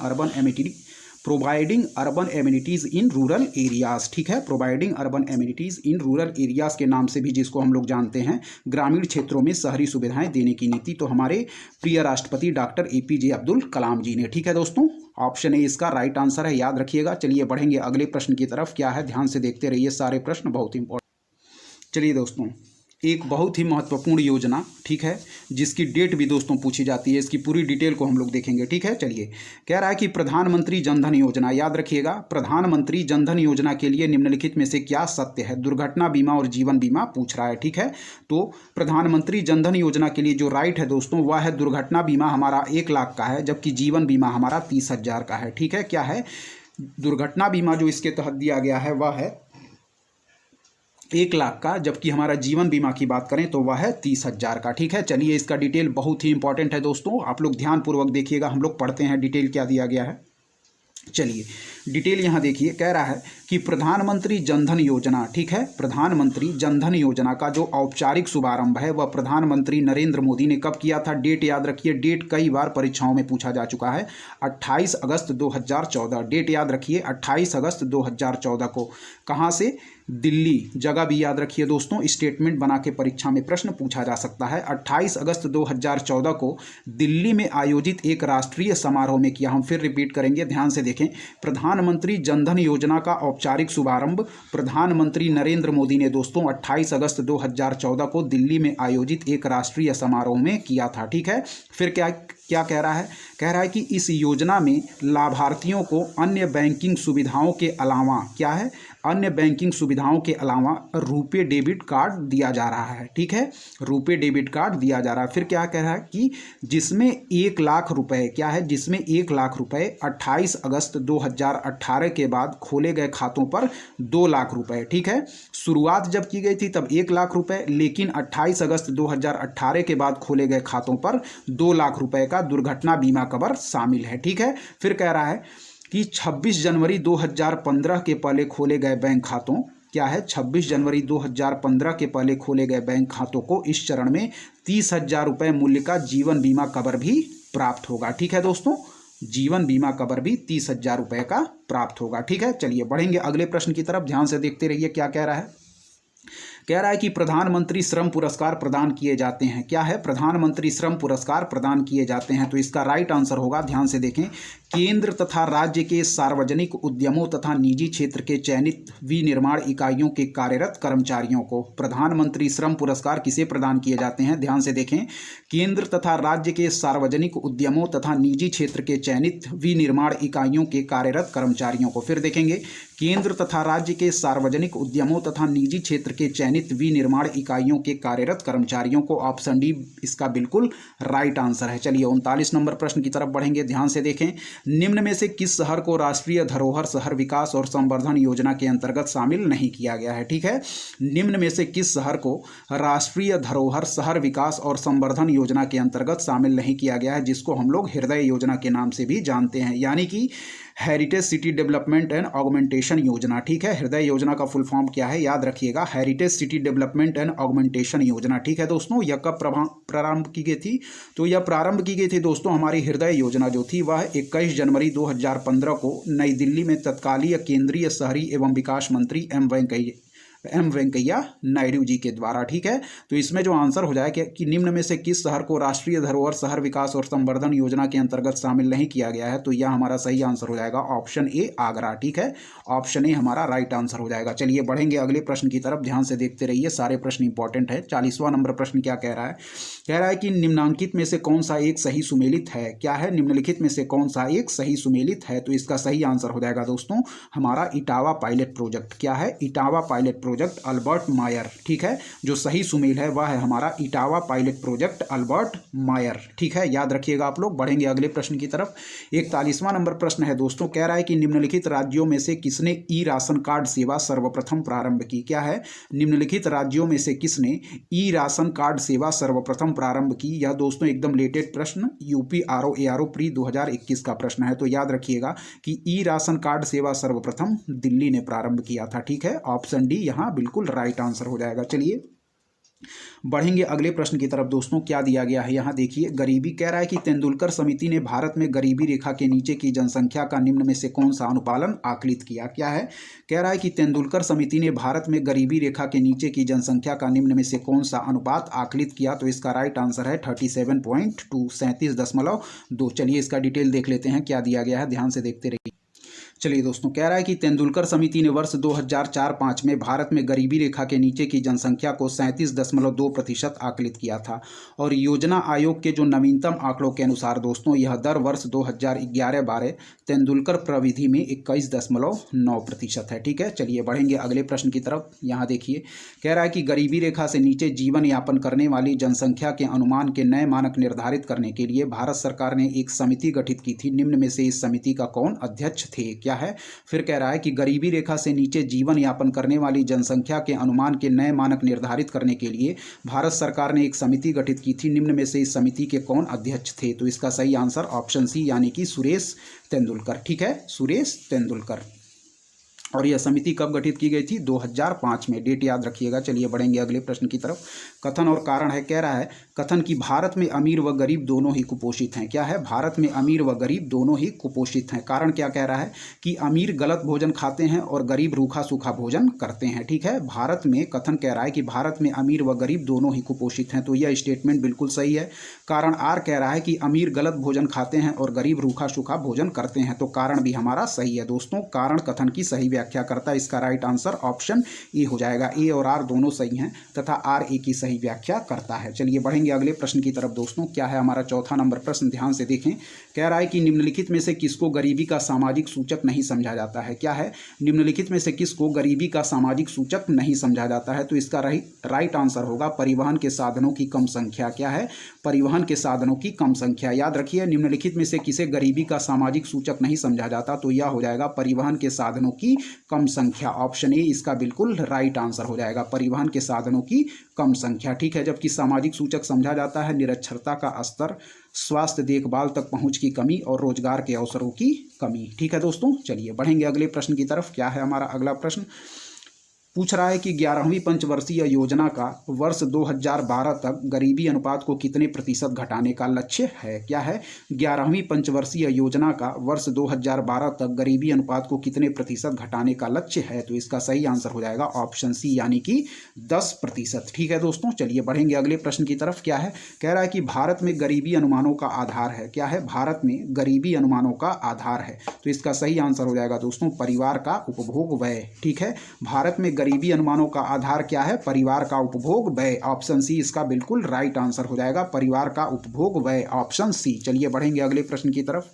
A: urban amenities in rural areas, ठीक है। Providing urban amenities in rural areas के नाम से भी जिसको हम लोग जानते हैं ग्रामीण क्षेत्रों में शहरी सुविधाएं देने की नीति, तो हमारे प्रिय राष्ट्रपति डॉक्टर एपीजे अब्दुल कलाम जी ने, ठीक है दोस्तों। ऑप्शन ए इसका राइट आंसर है, याद रखिएगा। चलिए बढ़ेंगे अगले प्रश्न की तरफ। क्या है? ध्यान से देखते रहिए, सारे प्रश्न बहुत इंपॉर्टेंट। चलिए दोस्तों एक बहुत ही महत्वपूर्ण योजना, ठीक है, जिसकी डेट भी दोस्तों पूछी जाती है, इसकी पूरी डिटेल को हम लोग देखेंगे, ठीक है। चलिए कह रहा है कि प्रधानमंत्री जनधन योजना, याद रखिएगा प्रधानमंत्री जनधन योजना के लिए निम्नलिखित में से क्या सत्य है? दुर्घटना बीमा और जीवन बीमा पूछ रहा है, ठीक है। तो प्रधानमंत्री जनधन योजना के लिए जो राइट है दोस्तों वह है दुर्घटना बीमा हमारा 1 लाख का है, जबकि जीवन बीमा हमारा 30,000 का है, ठीक है। क्या है? दुर्घटना बीमा जो इसके तहत दिया गया है वह है 1 लाख का, जबकि हमारा जीवन बीमा की बात करें तो वह है 30,000 का, ठीक है। चलिए इसका डिटेल बहुत ही इंपॉर्टेंट है दोस्तों, आप लोग ध्यानपूर्वक देखिएगा। हम लोग पढ़ते हैं डिटेल क्या दिया गया है। चलिए डिटेल यहाँ देखिए। कह रहा है कि प्रधानमंत्री जनधन योजना, ठीक है, प्रधानमंत्री जनधन योजना का जो औपचारिक शुभारंभ है वह प्रधानमंत्री नरेंद्र मोदी ने कब किया था? डेट याद रखिए, डेट कई बार परीक्षाओं में पूछा जा चुका है, 28 अगस्त 2014। डेट याद रखिए 28 अगस्त 2014 को। कहाँ से? दिल्ली। जगह भी याद रखिए दोस्तों, स्टेटमेंट बना के परीक्षा में प्रश्न पूछा जा सकता है। 28 अगस्त 2014 को दिल्ली में आयोजित एक राष्ट्रीय समारोह में किया। हम फिर रिपीट करेंगे, ध्यान से देखें। प्रधानमंत्री जनधन योजना का औपचारिक शुभारंभ प्रधानमंत्री नरेंद्र मोदी ने दोस्तों 28 अगस्त 2014 को दिल्ली में आयोजित एक राष्ट्रीय समारोह में किया था, ठीक है। फिर क्या कह रहा है? कह रहा है कि इस योजना में लाभार्थियों को अन्य बैंकिंग सुविधाओं के अलावा, क्या है, अन्य बैंकिंग सुविधाओं के अलावा रुपे डेबिट कार्ड दिया जा रहा है, ठीक है, रुपे डेबिट कार्ड दिया जा रहा है। फिर क्या कह रहा है कि जिसमें 1 लाख रुपए, क्या है, जिसमें 1 लाख रुपए 28 अगस्त 2018 के बाद खोले गए खातों पर 2 लाख रुपए, ठीक है। शुरुआत जब की गई थी तब 1 लाख रुपए, लेकिन 28 अगस्त 2018 के बाद खोले गए खातों पर 2 लाख रुपए का दुर्घटना बीमा कवर शामिल है, ठीक है। फिर कह रहा है कि 26 जनवरी 2015 के पहले खोले गए बैंक खातों, क्या है, 26 जनवरी 2015 के पहले खोले गए बैंक खातों को इस चरण में 30,000 रुपये मूल्य का जीवन बीमा कवर भी प्राप्त होगा, ठीक है दोस्तों। जीवन बीमा कवर भी 30,000 रुपये का प्राप्त होगा। ठीक है, चलिए बढ़ेंगे अगले प्रश्न की तरफ, ध्यान से देखते रहिए क्या कह रहा है। कह रहा है कि प्रधानमंत्री श्रम पुरस्कार प्रदान किए जाते हैं। क्या है, प्रधानमंत्री श्रम पुरस्कार प्रदान किए जाते हैं। तो इसका राइट आंसर होगा, ध्यान से देखें, केंद्र तथा राज्य के सार्वजनिक उद्यमों तथा निजी क्षेत्र के चयनित विनिर्माण इकाइयों के कार्यरत कर्मचारियों को प्रधानमंत्री श्रम पुरस्कार किसे प्रदान किए जाते हैं। ध्यान से देखें, केंद्र तथा राज्य के सार्वजनिक उद्यमों तथा निजी क्षेत्र के चयनित विनिर्माण इकाइयों के कार्यरत कर्मचारियों को। फिर देखेंगे, केंद्र तथा राज्य के सार्वजनिक उद्यमों तथा निजी क्षेत्र के चयनित विनिर्माण इकाइयों के कार्यरत कर्मचारियों को। ऑप्शन डी इसका बिल्कुल राइट आंसर है। चलिए 39 नंबर प्रश्न की तरफ बढ़ेंगे, ध्यान से देखें, निम्न में से किस शहर को राष्ट्रीय धरोहर शहर विकास और संवर्धन योजना के अंतर्गत शामिल नहीं किया गया है। ठीक है, निम्न में से किस शहर को राष्ट्रीय धरोहर शहर विकास और संवर्धन योजना के अंतर्गत शामिल नहीं किया गया है, जिसको हम लोग हृदय योजना के नाम से भी जानते हैं, यानी कि heritage city development and augmentation योजना। ठीक है, हृदय योजना का फुल फॉर्म क्या है, याद रखिएगा, heritage city development and augmentation योजना। ठीक है दोस्तों, यह कब प्रारंभ की गई थी, तो यह प्रारंभ की गई थी दोस्तों, हमारी हृदय योजना जो थी वह 21 जनवरी 2015 को नई दिल्ली में तत्कालीन केंद्रीय शहरी एवं विकास मंत्री एम वेंकैया नायडू जी के द्वारा। ठीक है, तो इसमें जो आंसर हो जाए कि निम्न में से किस शहर को राष्ट्रीय धरोहर शहर विकास और संवर्धन योजना के अंतर्गत शामिल नहीं किया गया है, तो यह हमारा सही आंसर हो जाएगा ऑप्शन ए आगरा। ठीक है, ऑप्शन ए हमारा राइट आंसर हो जाएगा। चलिए बढ़ेंगे अगले प्रश्न की तरफ, ध्यान से देखते रहिए, सारे प्रश्न इंपॉर्टेंट है। 40वां नंबर प्रश्न क्या कह रहा है, कह रहा है कि निम्नांकित में से कौन सा एक सही सुमेलित है। क्या है, निम्नलिखित में से कौन सा एक सही सुमेलित है, तो इसका सही आंसर हो जाएगा दोस्तों हमारा इटावा पायलट प्रोजेक्ट। क्या है, इटावा पायलट प्रोजेक्ट अल्बर्ट मायर। ठीक है, जो सही सुमेल है वह है हमारा इटावा पायलट प्रोजेक्ट अल्बर्ट मायर। ठीक है, याद रखिएगा आप लोग। बढ़ेंगे अगले प्रश्न की तरफ, 41वां नंबर प्रश्न है दोस्तों, कह रहा है कि निम्नलिखित राज्यों में से किसने ई राशन कार्ड सेवा सर्वप्रथम प्रारंभ की। क्या है, निम्नलिखित राज्यों में से किसने ई राशन कार्ड सेवा सर्वप्रथम प्रारंभ की। यह दोस्तों एकदम लेटेस्ट प्रश्न यूपी आरओ प्री 2021 का प्रश्न है, तो याद रखिएगा कि ई राशन कार्ड सेवा सर्वप्रथम दिल्ली ने प्रारंभ किया था। ठीक है, ऑप्शन डी यहाँ बिल्कुल राइट आंसर हो जाएगा। चलिए बढ़ेंगे अगले प्रश्न की तरफ दोस्तों, क्या दिया गया है यहाँ देखिए, गरीबी। कह रहा है कि तेंदुलकर समिति ने भारत में गरीबी रेखा के नीचे की जनसंख्या का निम्न में से कौन सा अनुपालन आकलित किया। क्या है, कह रहा है कि तेंदुलकर समिति ने भारत में गरीबी रेखा के नीचे की जनसंख्या का निम्न में से कौन सा अनुपात आकलित किया, तो इसका राइट आंसर है 37.2 37.2। चलिए इसका डिटेल देख लेते हैं क्या दिया गया है, ध्यान से देखते रहिए। चलिए दोस्तों, कह रहा है कि तेंदुलकर समिति ने वर्ष 2004-05 में भारत में गरीबी रेखा के नीचे की जनसंख्या को 37.2% आकलित किया था, और योजना आयोग के जो नवीनतम आंकड़ों के अनुसार दोस्तों यह दर वर्ष 2011-12 तेंदुलकर प्रविधि में 21.9% है। ठीक है, चलिए बढ़ेंगे अगले प्रश्न की तरफ। यहाँ देखिए, कह रहा है कि गरीबी रेखा से नीचे जीवन यापन करने वाली जनसंख्या के अनुमान के नए मानक निर्धारित करने के लिए भारत सरकार ने एक समिति गठित की थी, निम्न में से इस समिति का कौन अध्यक्ष थे। क्या है, फिर कह रहा है कि गरीबी रेखा से नीचे जीवन यापन करने वाली जनसंख्या के अनुमान के नए मानक निर्धारित करने के लिए भारत सरकार ने एक समिति गठित की थी, निम्न में से इस समिति के कौन अध्यक्ष थे, तो इसका सही आंसर ऑप्शन सी यानी कि सुरेश तेंदुलकर। ठीक है, सुरेश तेंदुलकर। और यह समिति कब गठित की गई थी, 2005 में, डेट याद रखिएगा। चलिए बढ़ेंगे अगले प्रश्न की तरफ। कथन और कारण है, कह रहा है कथन कि भारत में अमीर व गरीब दोनों ही कुपोषित हैं। क्या है, भारत में अमीर व गरीब दोनों ही कुपोषित हैं। कारण क्या कह रहा है कि अमीर गलत भोजन खाते हैं और गरीब रूखा सूखा भोजन करते हैं। ठीक है, भारत में कथन कह रहा है कि भारत में अमीर व गरीब दोनों ही कुपोषित हैं, तो यह स्टेटमेंट बिल्कुल सही है। कारण आर कह रहा है कि अमीर गलत भोजन खाते हैं और गरीब रूखा सूखा भोजन करते हैं, तो कारण भी हमारा सही है दोस्तों। कारण कथन की सही व्याख्या करता है, इसका राइट आंसर ऑप्शन ए हो जाएगा। ए और आर दोनों सही हैं तथा आर ए की सही व्याख्या करता है। चलिए बढ़ेंगे अगले प्रश्न की तरफ दोस्तों, क्या है हमारा चौथा नंबर प्रश्न, ध्यान से देखें। कह रहा है कि निम्नलिखित में से किसको गरीबी का सामाजिक सूचक नहीं समझा जाता है। क्या है, निम्नलिखित में से किसको गरीबी का सामाजिक सूचक नहीं समझा जाता है, तो इसका राइट आंसर होगा परिवहन के साधनों की कम संख्या। क्या है, परिवहन के साधनों की कम संख्या। याद रखिए, निम्नलिखित में से किसे गरीबी का सामाजिक सूचक नहीं समझा जाता, तो यह हो जाएगा परिवहन के साधनों की कम संख्या। ऑप्शन ए इसका बिल्कुल राइट आंसर हो जाएगा, परिवहन के साधनों की कम संख्या। ठीक है, जबकि सामाजिक सूचक समझा जाता है निरक्षरता का स्तर, स्वास्थ्य देखभाल तक पहुंच की कमी और रोजगार के अवसरों की कमी। ठीक है दोस्तों, चलिए बढ़ेंगे अगले प्रश्न की तरफ। क्या है हमारा अगला प्रश्न, पूछ रहा है कि 11वीं पंचवर्षीय योजना का वर्ष 2012 तक गरीबी अनुपात को कितने प्रतिशत घटाने का लक्ष्य है। क्या है, 11वीं पंचवर्षीय योजना का वर्ष 2012 तक गरीबी अनुपात को कितने प्रतिशत घटाने का लक्ष्य है। तो इसका सही आंसर हो जाएगा ऑप्शन सी, यानी कि 10%। ठीक है दोस्तों, चलिए बढ़ेंगे अगले प्रश्न की तरफ। क्या है, कह रहा है कि भारत में गरीबी अनुमानों का आधार है। क्या है, भारत में गरीबी अनुमानों का आधार है। तो इसका सही आंसर हो जाएगा दोस्तों परिवार का उपभोग व्यय। ठीक है, भारत में गरीबी अनुमानों का आधार क्या है, परिवार का उपभोग व्यय। ऑप्शन सी इसका बिल्कुल राइट आंसर हो जाएगा, परिवार का उपभोग व्यय, ऑप्शन सी। चलिए बढ़ेंगे अगले प्रश्न की तरफ।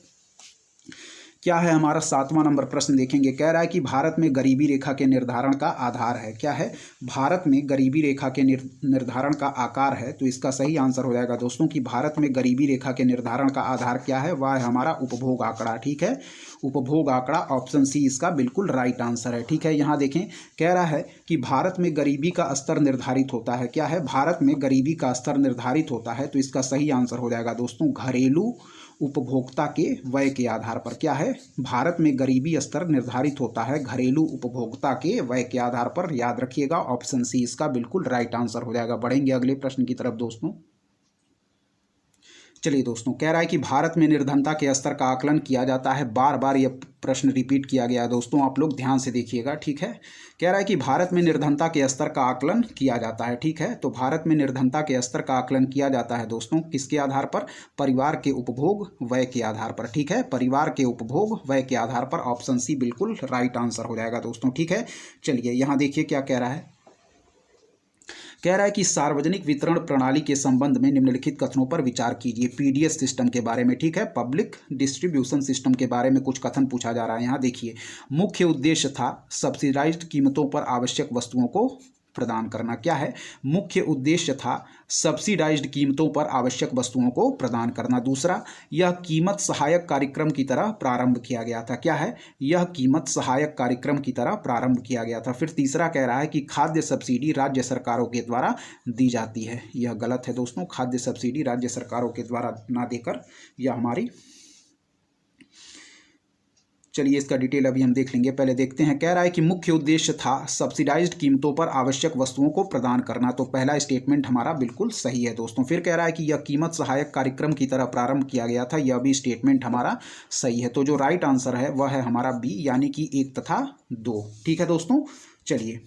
A: क्या है, हमारा 7वां नंबर प्रश्न देखेंगे। कह रहा है कि भारत में गरीबी रेखा के निर्धारण का आधार है। क्या है, भारत में गरीबी रेखा के निर्धारण का आकार है। तो इसका सही आंसर हो जाएगा दोस्तों कि भारत में गरीबी रेखा के निर्धारण का आधार क्या है, वह है हमारा उपभोग आंकड़ा। ठीक है, उपभोग आंकड़ा, ऑप्शन सी इसका बिल्कुल राइट आंसर है। ठीक है, यहाँ देखें, कह रहा है कि भारत में गरीबी का स्तर निर्धारित होता है। क्या है, भारत में गरीबी का स्तर निर्धारित होता है। तो इसका सही आंसर हो जाएगा दोस्तों घरेलू उपभोक्ता के व्यय के आधार पर। क्या है, भारत में गरीबी स्तर निर्धारित होता है घरेलू उपभोक्ता के व्यय के आधार पर। याद रखिएगा, ऑप्शन सी इसका बिल्कुल राइट आंसर हो जाएगा। बढ़ेंगे अगले प्रश्न की तरफ दोस्तों। चलिए दोस्तों, कह रहा है कि भारत में निर्धनता के स्तर का आकलन किया जाता है। बार बार यह प्रश्न रिपीट किया गया है दोस्तों, आप लोग ध्यान से देखिएगा। ठीक है, कह रहा है कि भारत में निर्धनता के स्तर का आकलन किया जाता है। ठीक है, तो भारत में निर्धनता के स्तर का आकलन किया जाता है दोस्तों किसके आधार पर, परिवार के उपभोग व्यय के आधार पर। ठीक है, परिवार के उपभोग व्यय के आधार पर, ऑप्शन सी बिल्कुल राइट आंसर हो जाएगा दोस्तों। ठीक है, चलिए यहाँ देखिए क्या कह रहा है। कह रहा है कि सार्वजनिक वितरण प्रणाली के संबंध में निम्नलिखित कथनों पर विचार कीजिए। पीडीएस सिस्टम के बारे में। ठीक है, पब्लिक डिस्ट्रीब्यूशन सिस्टम के बारे में कुछ कथन पूछा जा रहा है। यहाँ देखिए, मुख्य उद्देश्य था सब्सिडाइज्ड कीमतों पर आवश्यक वस्तुओं को प्रदान करना। क्या है, मुख्य उद्देश्य था सब्सिडाइज्ड कीमतों पर आवश्यक वस्तुओं को प्रदान करना। दूसरा, यह कीमत सहायक कार्यक्रम की तरह प्रारंभ किया गया था। क्या है, यह कीमत सहायक कार्यक्रम की तरह प्रारंभ किया गया था। फिर तीसरा कह रहा है कि खाद्य सब्सिडी राज्य सरकारों के द्वारा दी जाती है। यह गलत है दोस्तों, खाद्य सब्सिडी राज्य सरकारों के द्वारा ना देकर यह हमारी, चलिए इसका डिटेल अभी हम देख लेंगे। पहले देखते हैं, कह रहा है कि मुख्य उद्देश्य था सब्सिडाइज्ड कीमतों पर आवश्यक वस्तुओं को प्रदान करना। तो पहला स्टेटमेंट हमारा बिल्कुल सही है दोस्तों। फिर कह रहा है कि यह कीमत सहायक कार्यक्रम की तरह प्रारंभ किया गया था। यह भी स्टेटमेंट हमारा सही है। तो जो राइट आंसर है वह है हमारा बी, यानी कि 1 तथा 2। ठीक है दोस्तों, चलिए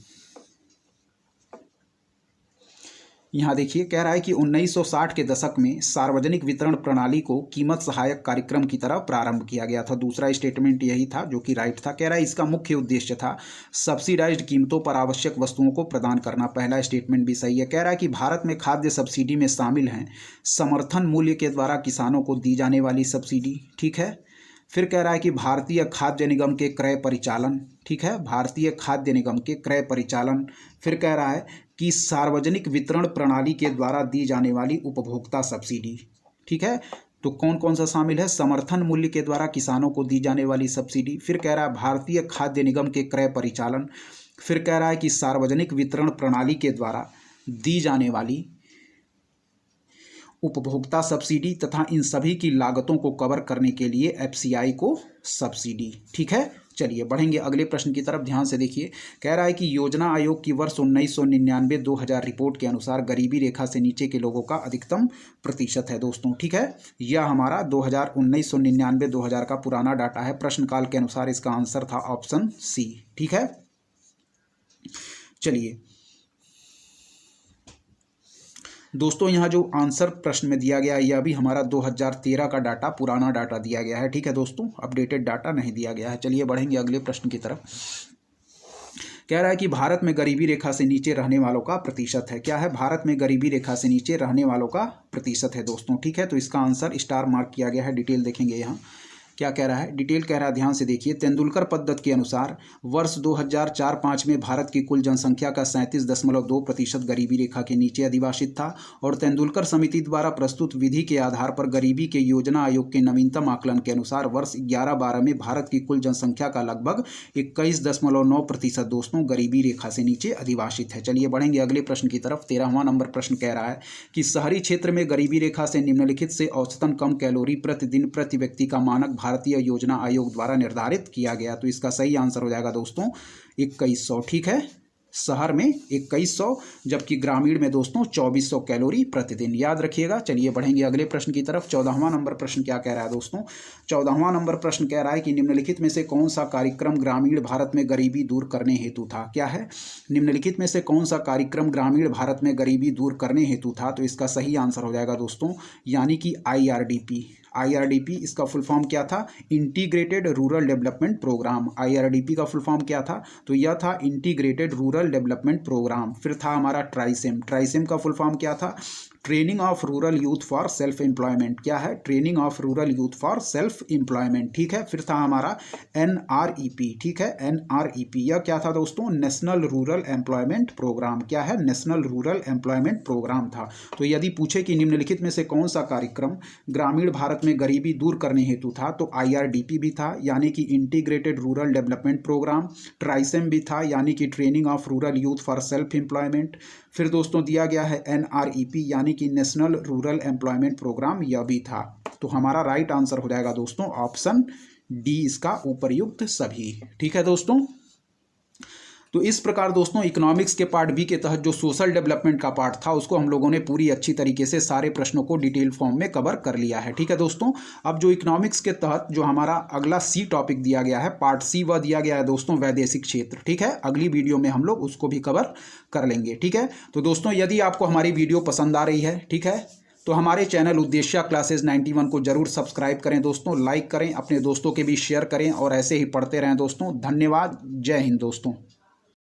A: यहाँ देखिए, कह रहा है कि 1960 के दशक में सार्वजनिक वितरण प्रणाली को कीमत सहायक कार्यक्रम की तरह प्रारंभ किया गया था। दूसरा स्टेटमेंट यही था जो कि राइट था। कह रहा है इसका मुख्य उद्देश्य था सब्सिडाइज्ड कीमतों पर आवश्यक वस्तुओं को प्रदान करना। पहला स्टेटमेंट भी सही है। कह रहा है कि भारत में खाद्य सब्सिडी में शामिल हैं समर्थन मूल्य के द्वारा किसानों को दी जाने वाली सब्सिडी। ठीक है, फिर कह रहा है कि भारतीय खाद्य निगम के क्रय परिचालन। ठीक है, भारतीय खाद्य निगम के क्रय परिचालन। फिर कह रहा है कि सार्वजनिक वितरण प्रणाली के द्वारा दी जाने वाली उपभोक्ता सब्सिडी। ठीक है, तो कौन कौन सा शामिल है, समर्थन मूल्य के द्वारा किसानों को दी जाने वाली सब्सिडी। फिर कह रहा है भारतीय खाद्य निगम के क्रय परिचालन। फिर कह रहा है कि सार्वजनिक वितरण प्रणाली के द्वारा दी जाने वाली उपभोक्ता सब्सिडी तथा इन सभी की लागतों को कवर करने के लिए एफसीआई को सब्सिडी। ठीक है, चलिए बढ़ेंगे अगले प्रश्न की तरफ। ध्यान से देखिए, कह रहा है कि योजना आयोग की वर्ष 1999-2000 रिपोर्ट के अनुसार गरीबी रेखा से नीचे के लोगों का अधिकतम प्रतिशत है दोस्तों। ठीक है, यह हमारा 1999-2000 का पुराना डाटा है। प्रश्नकाल के अनुसार इसका आंसर था ऑप्शन सी। ठीक है, चलिए दोस्तों, यहाँ जो आंसर प्रश्न में दिया गया यह भी हमारा 2013 का डाटा, पुराना डाटा दिया गया है। ठीक है दोस्तों, अपडेटेड डाटा नहीं दिया गया है। चलिए बढ़ेंगे अगले प्रश्न की तरफ। कह रहा है कि भारत में गरीबी रेखा से नीचे रहने वालों का प्रतिशत है। क्या है, भारत में गरीबी रेखा से नीचे रहने वालों का प्रतिशत है दोस्तों। ठीक है, तो इसका आंसर स्टार मार्क किया गया है। डिटेल देखेंगे यहाँ क्या कह रहा है। डिटेल कह रहा है, ध्यान से देखिए, तेंदुलकर पद्धति के अनुसार वर्ष 2004-05 में भारत की कुल जनसंख्या का 37.2% गरीबी रेखा के नीचे अधिवासित था। और तेंदुलकर समिति द्वारा प्रस्तुत विधि के आधार पर गरीबी के योजना आयोग के नवीनतम आकलन के अनुसार वर्ष 11-12 में भारत की कुल जनसंख्या का लगभग 21.9% दोस्तों गरीबी रेखा से नीचे अधिवासित है। चलिए बढ़ेंगे अगले प्रश्न की तरफ। 13वां नंबर प्रश्न कह रहा है कि शहरी क्षेत्र में गरीबी रेखा से निम्नलिखित से औसतन कम कैलोरी प्रतिदिन प्रति व्यक्ति का मानक भारतीय योजना आयोग द्वारा निर्धारित किया गया। तो इसका सही आंसर हो जाएगा दोस्तों 2100। ठीक है, शहर में 2100, जबकि ग्रामीण में दोस्तों 2400 कैलोरी प्रतिदिन। याद रखिएगा। चलिए बढ़ेंगे अगले प्रश्न की तरफ। 14वां नंबर प्रश्न क्या कह रहा है दोस्तों? 14वां नंबर प्रश्न कह रहा है कि निम्नलिखित में से कौन सा कार्यक्रम ग्रामीण भारत में गरीबी दूर करने हेतु था? क्या है? निम्नलिखित में से कौन सा कार्यक्रम ग्रामीण भारत में गरीबी दूर करने हेतु था? तो इसका सही आंसर हो जाएगा दोस्तों, यानी कि IRDP। IRDP इसका फुल फॉर्म क्या था? Integrated rural development programme. IRDP का फुल फॉर्म क्या था? तो यह था इंटीग्रेटेड रूरल डेवलपमेंट प्रोग्राम। फिर था हमारा ट्राइसेम। ट्राइसेम का फुल फॉर्म क्या था? Training of rural youth for self employment. क्या है? Training of rural youth for self employment. ठीक है। फिर था हमारा NREP। ठीक है, NREP यह क्या था दोस्तों? National rural employment programme. क्या है? नेशनल रूरल एम्प्लॉयमेंट प्रोग्राम था। तो यदि पूछे कि निम्नलिखित में से कौन सा कार्यक्रम ग्रामीण भारत में गरीबी दूर करने हेतु था, तो IRDP भी था, यानी कि इंटीग्रेटेड रूरल डेवलपमेंट प्रोग्राम। ट्राइसेम भी था, यानी कि training of rural youth for self employment. फिर दोस्तों दिया गया है NREP, यानी कि नेशनल रूरल एम्प्लॉयमेंट प्रोग्राम, यह भी था। तो हमारा राइट आंसर हो जाएगा दोस्तों ऑप्शन डी, इसका उपर्युक्त सभी। ठीक है दोस्तों। तो इस प्रकार दोस्तों इकोनॉमिक्स के पार्ट बी के तहत जो सोशल डेवलपमेंट का पार्ट था उसको हम लोगों ने पूरी अच्छी तरीके से सारे प्रश्नों को डिटेल फॉर्म में कवर कर लिया है। ठीक है दोस्तों। अब जो इकोनॉमिक्स के तहत जो हमारा अगला सी टॉपिक दिया गया है, पार्ट सी, वह दिया गया है दोस्तों वैदेशिक क्षेत्र। ठीक है, अगली वीडियो में हम लोग उसको भी कवर कर लेंगे। ठीक है। तो दोस्तों यदि आपको हमारी वीडियो पसंद आ रही है, ठीक है, तो हमारे चैनल उद्देश्य क्लासेस 91 को जरूर सब्सक्राइब करें दोस्तों, लाइक करें, अपने दोस्तों के भी शेयर करें और ऐसे ही पढ़ते रहें दोस्तों। धन्यवाद। जय हिंद दोस्तों।